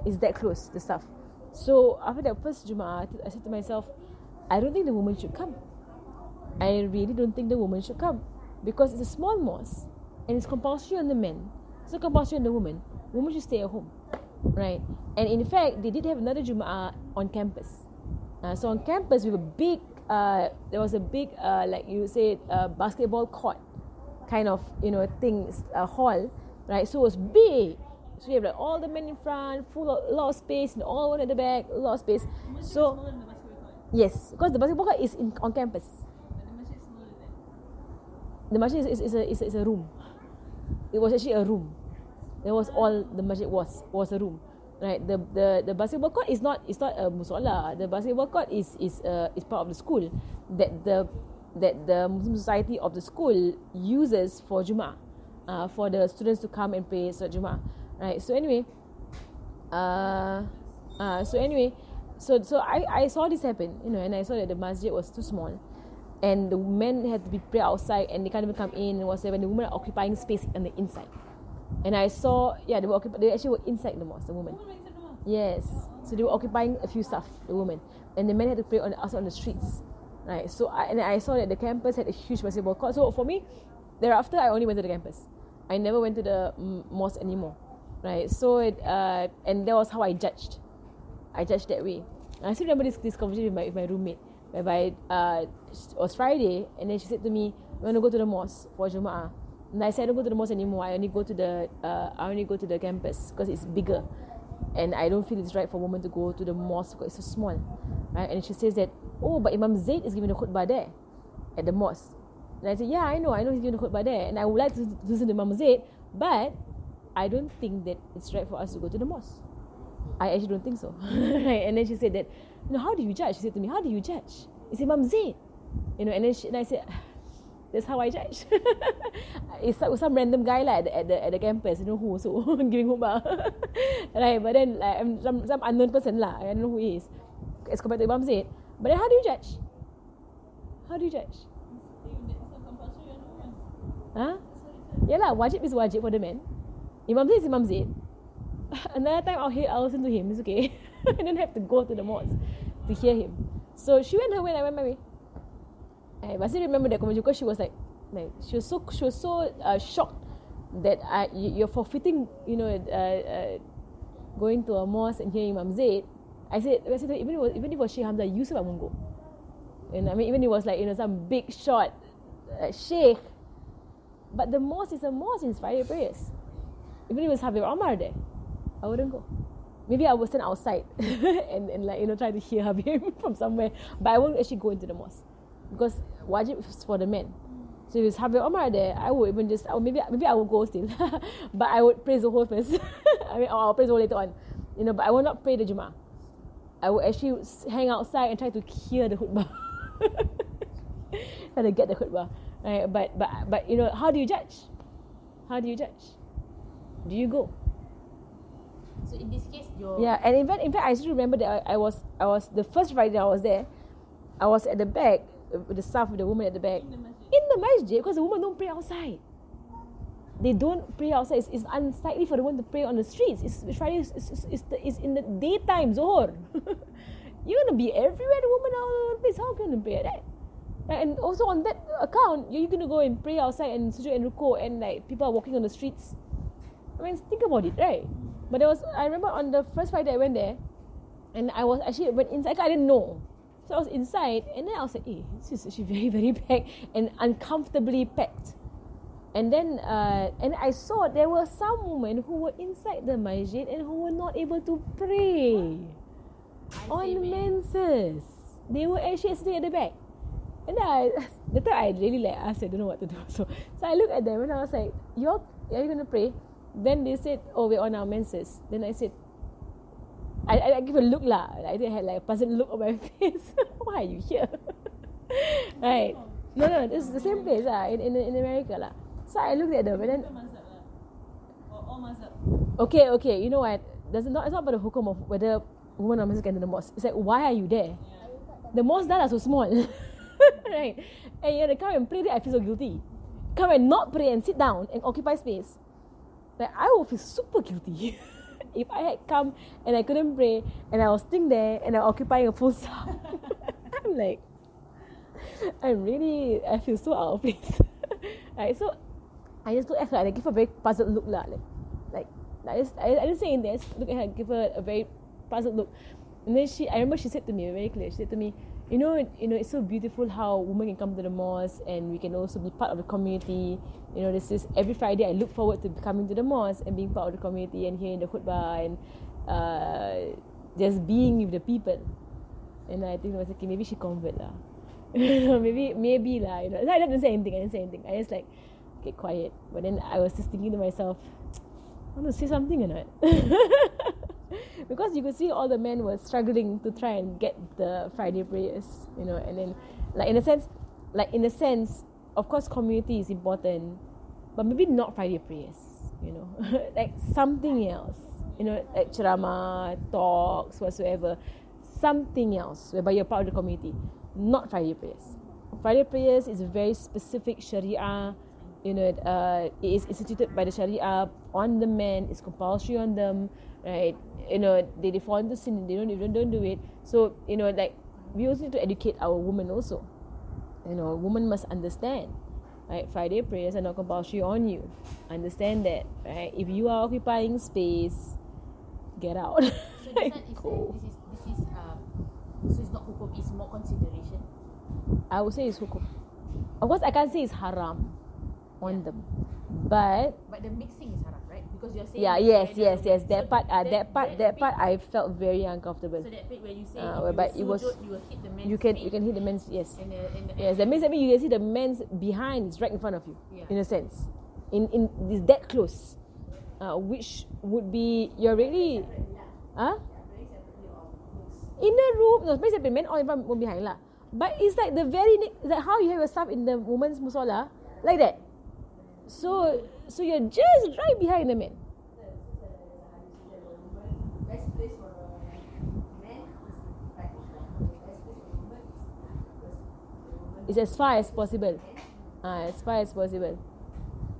It's that close, the saf. So after that first Jum'ah, I said to myself, I don't think the woman should come. I really don't think the woman should come, because it's a small mosque and it's compulsory on the men. It's not compulsory on the woman. Women should stay at home, right? And in fact, they did have another Jum'ah on campus. So on campus, we were big. There was a big, like you say, basketball court kind of, you know, things, hall, right? So it was big. So you have like all the men in front, a lot of space, and all one at the back, a lot of space. So yes, because the basketball court is on campus. The masjid is a room. It was actually a room. That was all the masjid was a room, right? The basketball court is not a musalla. The basketball court is part of the school that the Muslim society of the school uses for Jummah, for the students to come and pray Salat Jummah, right? So anyway, so I saw this happen, you know, and I saw that the masjid was too small. And the men had to be pray outside, and they can't even come in and whatever. And the women are occupying space on the inside. And I saw, they actually were inside the mosque, the women. Yes. So they were occupying a few stuff, the women. And the men had to pray outside on the streets. Right. So I saw that the campus had a huge basketball court. So for me, thereafter, I only went to the campus. I never went to the mosque anymore. Right. So and that was how I judged. I judged that way. And I still remember this conversation with my roommate, whereby it was Friday, and then she said to me, "We want to go to the mosque for Jum'ah." And I said, "I don't go to the mosque anymore. I only go to the campus because it's bigger, and I don't feel it's right for a woman to go to the mosque because it's so small." Right? And she says that, "Oh, but Imam Zaid is giving a khutbah there at the mosque." And I said, "Yeah, I know he's giving a khutbah there, and I would like to listen to Imam Zaid, but I don't think that it's right for us to go to the mosque. I actually don't think so." Right? And then she said that, "No, how do you judge?" She said to me, "How do you judge? It's Imam Zaid." You know, and I said, "That's how I judge." It's some random guy like at the campus, you know who, so giving khutbah. Right? But then like some unknown person lah, I don't know who he is, as compared to Imam Zaid. But then how do you judge? How do you judge? Huh? Yeah lah, wajib is wajib for the men. Imam Zaid is Imam Zaid. Another time I'll listen to him. It's okay. I don't have to go to the mosque to hear him. So she went her way and I went my way. But I still remember that conversation because she was like she was so shocked that you're forfeiting, you know, going to a mosque and hearing Imam Zaid. I said to her, even if it was Sheikh Hamza Yusuf, I won't go. And I mean, even if it was like, you know, some big shot sheikh, but the mosque is a mosque in Friday prayers. Even if it was Habib Omar there, I wouldn't go. Maybe I would stand outside and like, you know, try to hear Habib from somewhere, but I won't actually go into the mosque because wajib is for the men. So if it's Habib Omar there, I would even just, maybe I would go still, but I would praise the whole first. I mean, I'll praise the whole later on, you know. But I will not pray the Jummah. I would actually hang outside and try to hear the khutbah, try to get the khutbah. Right? But you know, how do you judge? How do you judge? Do you go? So in this case, yeah, and in fact, I still remember that I was the first Friday I was there. I was at the back with the staff, with the woman at the back in the masjid because the women don't pray outside. They don't pray outside. It's unsightly for the woman to pray on the streets. Friday is in the daytime, Zohor. You're gonna be everywhere. The woman out of the place. How can you pray at that? Right? And also on that account, you're going to go and pray outside and sujud and ruku, and like people are walking on the streets. I mean, think about it, right? But I remember on the first Friday I went there, and I went inside. I didn't know, so I was inside, and then I was like, this is actually very, very packed and uncomfortably packed. And then and I saw there were some women who were inside the masjid and who were not able to pray on menses. They were actually sitting at the back. And then the time I really like asked, I don't know what to do. So I looked at them and I was like, are you going to pray? Then they said, we're on our menses. Then I said, I give a look lah. I had like a puzzled look on my face. Why are you here? Right? No, this is the same place in America lah. So I looked at them and then all mazhab. Okay, you know what? It's not about the hukum of whether women or men can enter the mosque. It's like, why are you there? The mosques there are so small. Right? And you have to come and pray there, I feel so guilty. Come and not pray and sit down and occupy space. Like, I would feel super guilty if I had come and I couldn't pray and I was sitting there and I'm occupying a full staff. I'm like, I feel so out of place. Right? So I just look at her and I give her a very puzzled look lah. Like I didn't say anything. I just look at her and give her a very puzzled look. And then I remember she said to me very clear. She said to me, you know, it's so beautiful how women can come to the mosque and we can also be part of the community. You know, this is every Friday I look forward to coming to the mosque and being part of the community and hearing the khutbah and just being with the people. And I think I was like, okay, maybe she convert lah. maybe lah. You know, I didn't say anything. I just like, get quiet. But then I was just thinking to myself, I want to say something or not? Because you could see all the men were struggling to try and get the Friday prayers, you know, and then in a sense, of course community is important, but maybe not Friday prayers, you know. Like something else, you know, like ceramah, talks, whatsoever, something else whereby you're part of the community, not Friday prayers. Friday prayers is a very specific Sharia, you know, it is instituted by the Sharia on the men, it's compulsory on them, right? You know, they fall into sin and they don't do it. So, you know, like, we also need to educate our women also. You know, women must understand, right? Friday prayers are not compulsory on you. Understand that, right? If you are occupying space, get out. So this is so it's not hukum, it's more consideration. I would say it's hukum. Of course, I can't say it's haram on them, but the mixing is haram, right? Because you're saying yes. That so part I felt very uncomfortable. So that bit where you say but it was you will hit the men's you can hit the men's, yes. And Yes, that means you can see the men's behind is right in front of you, in a sense. In is that close, which would be you're really, in the room. No, very separate, men all in front, one behind lah. But it's like the very like how you have your stuff in the women's musalla, like that. So you're just right behind the men. It's as far as possible. As far as possible.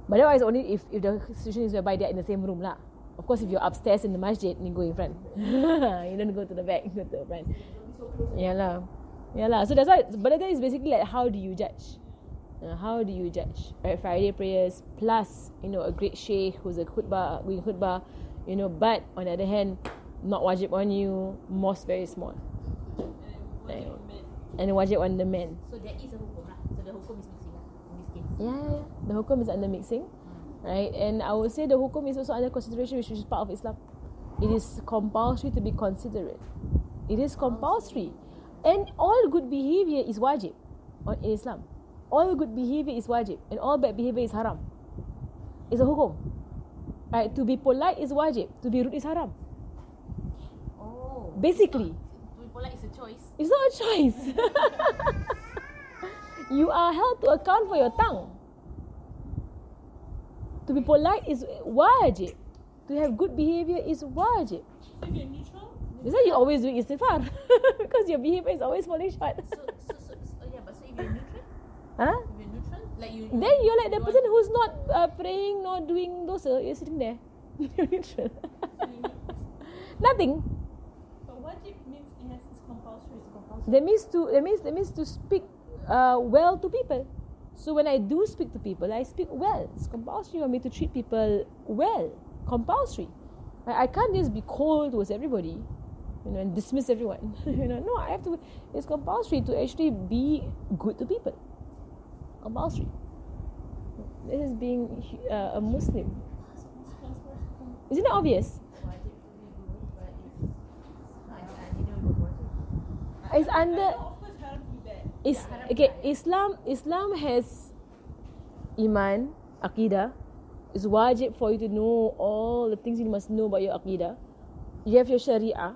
But otherwise only if the situation is whereby they're in the same room lah. Of course, if you're upstairs in the masjid, you go in front. You don't go to the back, you go to the front. Yeah lah. So that's why. But that is basically like, how do you judge? How do you judge? Right, Friday prayers plus, you know, a great sheikh who's a khutbah, you know. But on the other hand, not wajib on you. Mosque very small. And wajib on the men. So there is a hukum lah. So the hukum is mixing lah in this case. Yeah. The hukum is under mixing, right? And I would say the hukum is also under consideration, which is part of Islam. It is compulsory to be considerate. It is compulsory, and all good behavior is wajib in Islam. All good behavior is wajib, and all bad behavior is haram. It's a hukum. Right? To be polite is wajib. To be rude is haram. Oh. Basically. To be polite is a choice. It's not a choice. You are held to account for your tongue. To be polite is wajib. To have good behavior is wajib. So if you're neutral? That's why you always doing istighfar. Because your behavior is always falling short. So yeah, but so if you're neutral? Huh? If you're neutral? Like you Then you're like the person who's not praying, not doing dosa. You're sitting there. You're neutral. Nothing. But wajib means it has its compulsory. That means to speak well to people. So when I do speak to people, I speak well. It's compulsory for me to treat people well. Compulsory. I can't just be cold towards everybody, and dismiss everyone. No, I have to. It's compulsory to actually be good to people. Compulsory. This is being a Muslim. Isn't it obvious? It's under. It's okay. Islam has iman, aqidah. It's wajib for you to know all the things you must know about your aqidah. You have your sharia.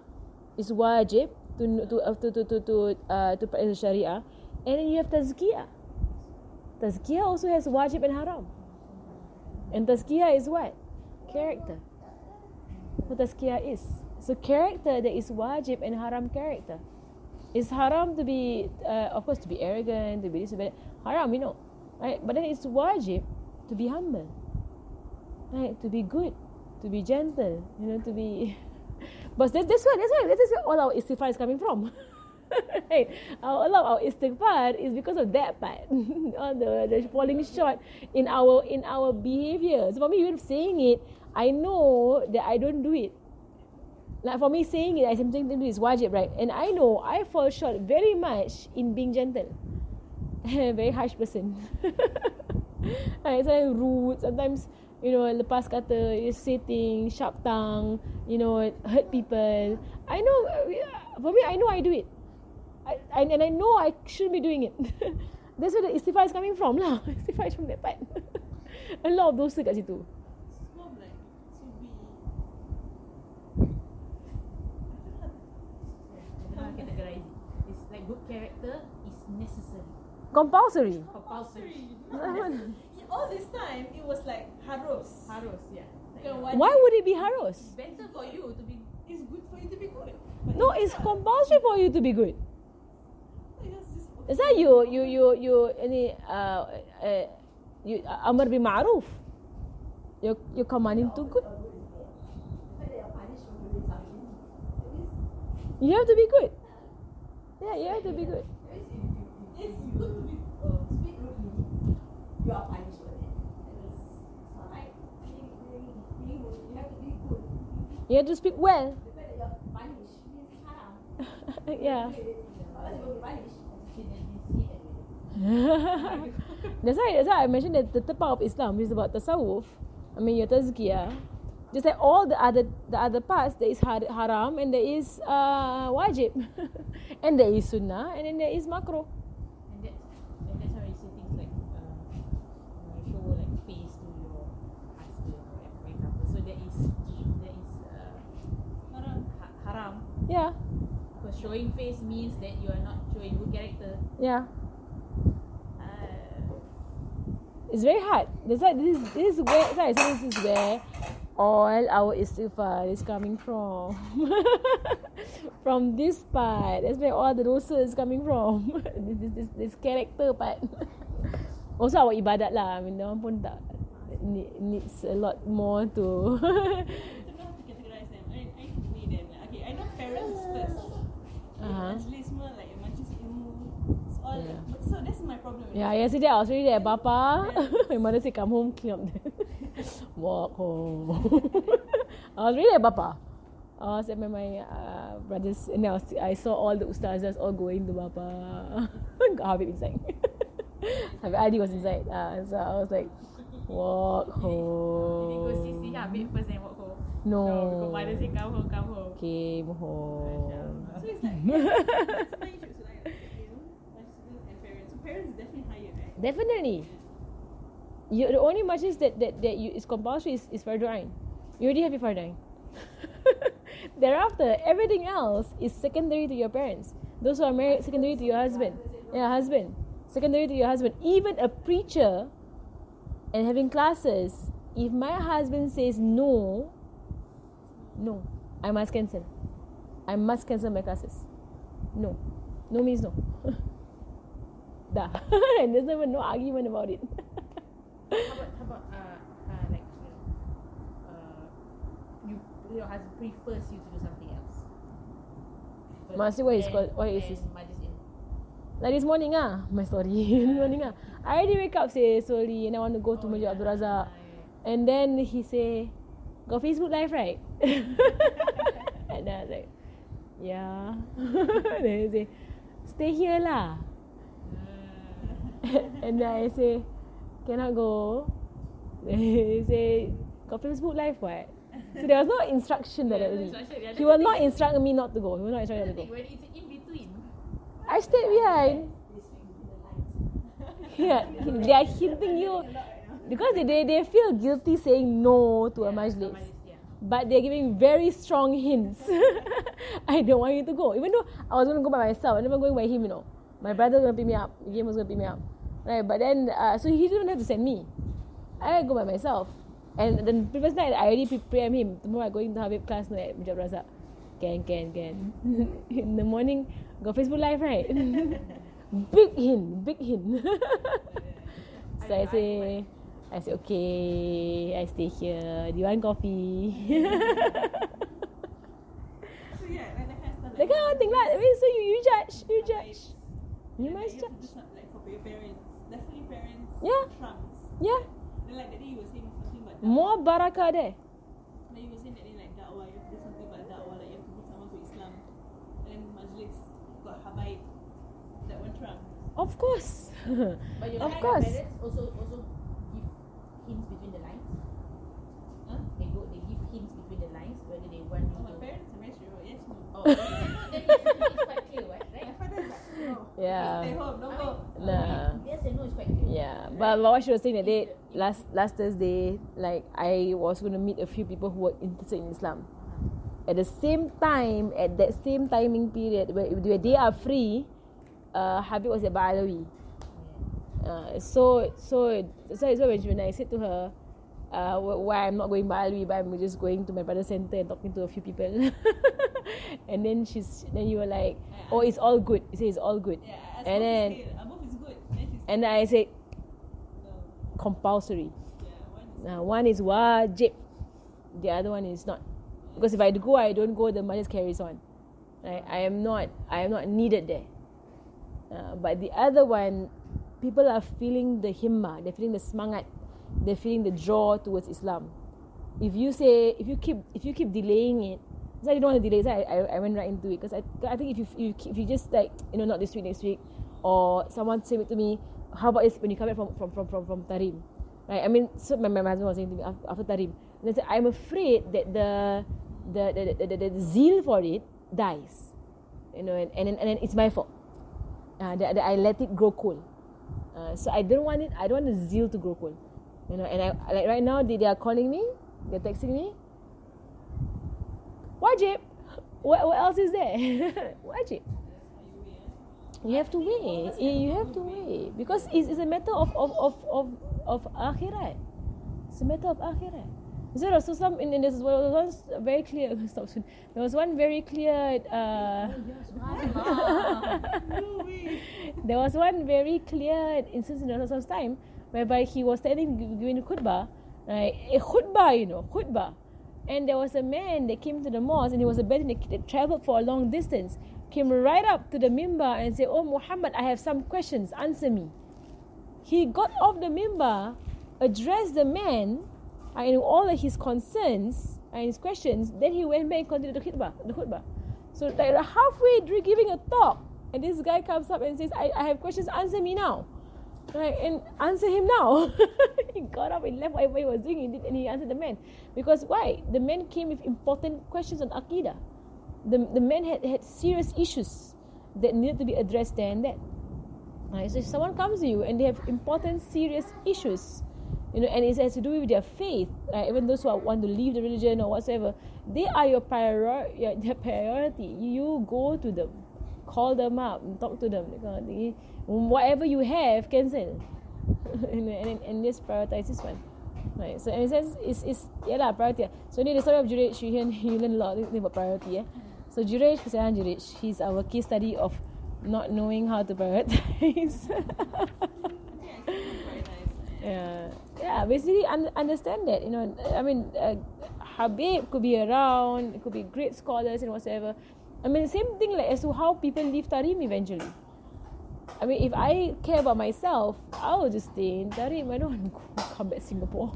It's wajib to practice sharia, and then you have tazkiyah. Tazkiyah also has wajib and haram. And tazkiyah is what? Character. What tazkiyah is. So character that is wajib and haram character. It's haram to be, of course, to be arrogant, to be this, haram, right? But then it's wajib to be humble, right? To be good, to be gentle, to be. But that's where all our istighfar is coming from. Right? A lot of our istighfar is because of that part. All the falling short in our behavior. So for me, even saying it, I know that I don't do it. Like for me, saying it, I something to do is wajib, right? And I know I fall short very much in being gentle. Very harsh person. Right? Sometimes rude, sometimes, lepas kata, say things, sharp tongue, hurt people. I know, for me, I know I do it. And I know I shouldn't be doing it. That's where the istighfar is coming from lah. Istighfar is from that part. A lot of dosa kat situ. It's more like to be. I don't know how to categorize it. It's like good character is necessary. Compulsory. Compulsory. All this time, it was like harus. Harus, yeah. Why would it be harus? It's better for you to be. It's good for you to be good. But No, it's not. compulsory for you to be good. It's like you amar bil ma'ruf. You're commanding to good. You have to be good. Yeah, you have to be good. It's good to be speak rudely. You are punished for that. Alright. You have to be good. You have to speak well. The fact that you are punished means haram. Yeah. Otherwise you will be punished. That's why I mentioned that the third part of Islam is about tasawwuf. I mean your tazkiyah. Just like all the other parts, there is haram and there is wajib. And there is sunnah and then there is makruh. And that's how you say things like show like face to your husband, for example. So there is haram. Yeah. Because showing face means that you are not showing good character. Yeah. It's very hard. That's why this is where this is where all our istighfar is coming from. From this part. That's where all the dosa is coming from. this character part. Also our ibadat lah. I mean, orang pun tak needs a lot more to. I don't know how to categorize them. I weigh them. Okay, I know parents first. Actually, it's more like majlis ilmu. It's all. Yeah. So that's my problem. Yeah, yesterday I was already there, Papa. My mother said, come home, clean up there. Walk home. I was really there, Papa. I was at my brothers, and I saw all the ustazahs all going to Papa. Got Habib inside. Habib Adi was inside. So I was like, walk home. Did you go see Habib first and walk home? No. Because mother say come home, come home. Came home. So it's like, that's my issue. So like, majlis and parents. So parents is definitely higher, right? Definitely. The only majlis that you is compulsory is fardu ain. You already have your fardu ain. Thereafter, everything else is secondary to your parents. Those who are married, secondary to your husband. Yeah, husband. Secondary to your husband. Even a preacher and having classes, if my husband says no, I must cancel. I must cancel my classes. No. No means no. Dah. And there's never no argument about it. How about like your husband prefers you to do something else? Maksud what is called? What is this? Majlis ilmu. Like this morning my story. This morning I already wake up say slowly and I want to go to Masjid Abdul Razak. And then he say, got Facebook Live, right? And I was like, yeah. Then he say, stay here lah. And then I say, cannot go. Then he say, got Facebook Live what? So there was no instruction directly. He will not instruct me not to go. He will not instruct me not to go. When it's in between. I stayed behind. Yeah, they are hinting you because they feel guilty saying no to a majlis. But they're giving very strong hints. I don't want you to go. Even though I was going to go by myself. I never going by him, My brother was going to pick me up. Game was going to pick me up. Right, but then, so he didn't have to send me. I go by myself. And the previous night, I already prepared him. Tomorrow I'm going to have a class at Masjid Razak. Can. In the morning, got Facebook Live, right? Big hint. So I say, okay, I stay here. Do you want coffee? So yeah, like that kind of stuff. That kind of thing lah. I mean, so you judge. You must have to do judge. something like for your parents. Definitely parents. Yeah. Trumps. Yeah. Then like that day you were saying something about More barakah there. Then you were saying that day like da'wah, you have to do something about da'wah, like you have to bring someone to Islam. And then majlis got habaib. That one trumps. Of course. But your Of course. parents also give hints between the lines. Huh? They give hints between the lines whether they want you Oh, my to. parents are very straightforward. Yes, no. Oh, then it's quite clear, right? My father is like, no. Yeah. Stay home, don't go. Nah. Yes and no is quite clear. Yeah, but what she was saying that day, last Thursday, like I was going to meet a few people who were interested in Islam. At the same time, at that same timing period, where they are free, Habib was at Ba'alawi. So when I said to her, why I'm not going Ba'alawi, but I'm just going to my brother's center and talking to a few people. And then you were like, oh, it's all good. You say it's all good. Yeah, I asked And then, both is good. Then she said, and I said, no. compulsory. Yeah, One is wajib, the other one is not. Because if I don't go, the majlis carries on. Right? I am not needed there. But the other one, people are feeling the himmah, they're feeling the semangat, they're feeling the draw towards Islam. If you keep delaying it, so I didn't want to delay, so I went right into it. Because I think if you just like, not this week, next week, or someone said it to me, how about this when you come back from Tarim? Right? I mean, so my husband was saying to me after Tarim, and I said, I'm afraid that the zeal for it dies, and then it's my fault that I let it grow cold. So I don't want the zeal to grow cold, and I like right now they are calling me, they're texting me. Wajib. What else is there? Wajib. You have to wait. You have to wait because it's a matter of akhirat. It's a matter of akhirat. So there was one very clear. Stop soon. There was one very clear. There was one very clear instance in Rasul's time whereby he was standing giving a khutbah, right? A khutbah. And there was a man that came to the mosque and he was a bedouin that travelled for a long distance, came right up to the mimbar and said, "Oh Muhammad, I have some questions, answer me." He got off the mimbar, addressed the man and all of his concerns and his questions, then he went back and continued the khutbah. So like halfway through giving a talk, and this guy comes up and says, I have questions, answer me now. Right, and answer him now. He got up and left whatever he was doing and he answered the man. Because why? The man came with important questions on Aqidah. The man had serious issues that needed to be addressed there and then. Right, so if someone comes to you and they have important, serious issues, and it has to do with their faith, right? Even those who want to leave the religion or whatsoever, they are your priority. You go to them, call them up, and talk to them. Whatever you have, cancel. and just prioritize this one. Right. So in a sense, it's priority. So in the story of Jurej, you learn a lot about priority. So Jurej, he's our case study of not knowing how to prioritize. Yeah. Basically, understand that. I mean, Habib could be around. It could be great scholars and whatsoever. I mean, same thing like as to how people leave Tarim eventually. I mean, if I care about myself, I will just stay in Tarim. I don't want to come back Singapore.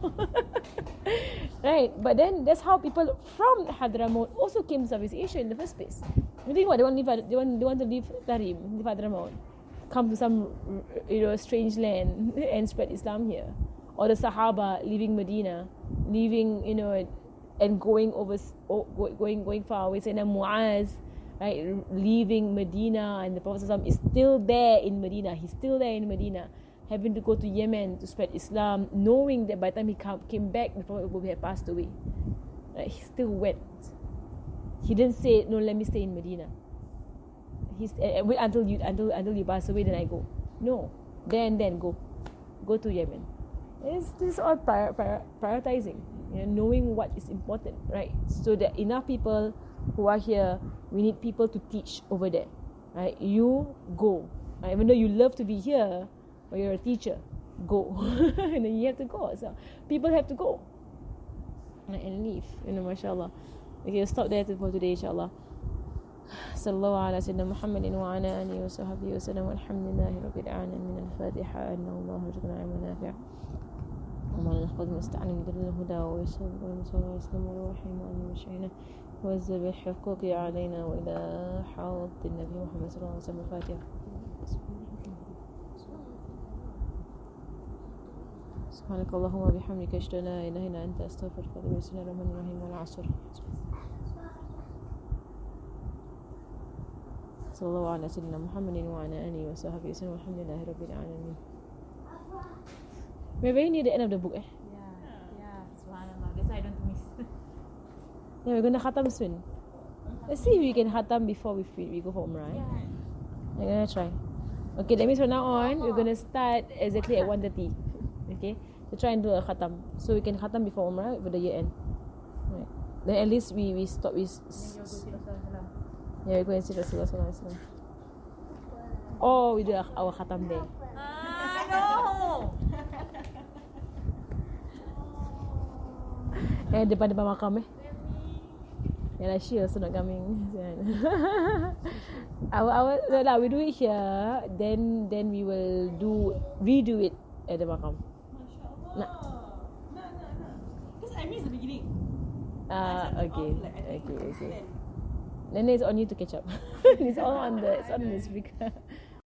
Right? But then that's how people from Hadramaut also came to Southeast Asia in the first place. You think what? They want to leave Tarim, leave Hadramaut, come to some strange land and spread Islam here. Or the Sahaba leaving Medina, leaving and going far away. Sayyidina Muaz, right, leaving Medina, and the Prophet ﷺ is still there in Medina. He's still there in Medina, having to go to Yemen to spread Islam, knowing that by the time he came back, the Prophet would have passed away. Right? He still went. He didn't say, no, let me stay in Medina. Wait until you pass away, then I go. No, then go to Yemen. This is all prioritizing, knowing what is important, right? So that enough people who are here, we need people to teach over there, right? You go, right? Even though you love to be here, or you're a teacher, go. And then you have to go. So people have to go, right, and leave. Mashallah. Okay, we'll stop there for today, inshallah. Sallallahu ala sayyidina Muhammadin wa ala alihi wa sahbihi wa sallam. Alhamdulillahi rabbil alamin. Al-Fatiha. Anna Allah rzuqna ilman nafi'a. وما نخذ مستعن من دل الهدى ويسر والمسوى ويسلم والرحيم والمشعين والزب الحقوق علينا وإلى حوض النبي محمد صلى الله عليه وسلم. الفاتحة. سبحانك اللهم وبحمدك أشهد أن لا إله إلا أنت أستغفرك وأتوب إليك. بسم الله الرحمن الرحيم. والعصر. صلى الله على سيدنا محمد وعلى آله وصحبه وسلم. والحمد لله رب العالمين. We're very near the end of the book, Yeah, subhanallah. That's why I don't miss. Yeah, we're gonna khatam soon. Let's see if we can khatam before we go for Umrah. Yeah. I'm gonna try. Okay, that means from now on, we're gonna start exactly at 1:30. Okay? To try and do a khatam. So we can khatam before Umrah for the year end. Right. Then at least we stop with... Yeah, we go and see Rasulullah sallallahu alaihi wasallam. Or we do our khatam there. No! Depan makam Yalah, she also not coming. We do it here, then we will redo it at the makam. No. Because I missed the beginning. Okay. Then it's on you to catch up. It's all on the speaker.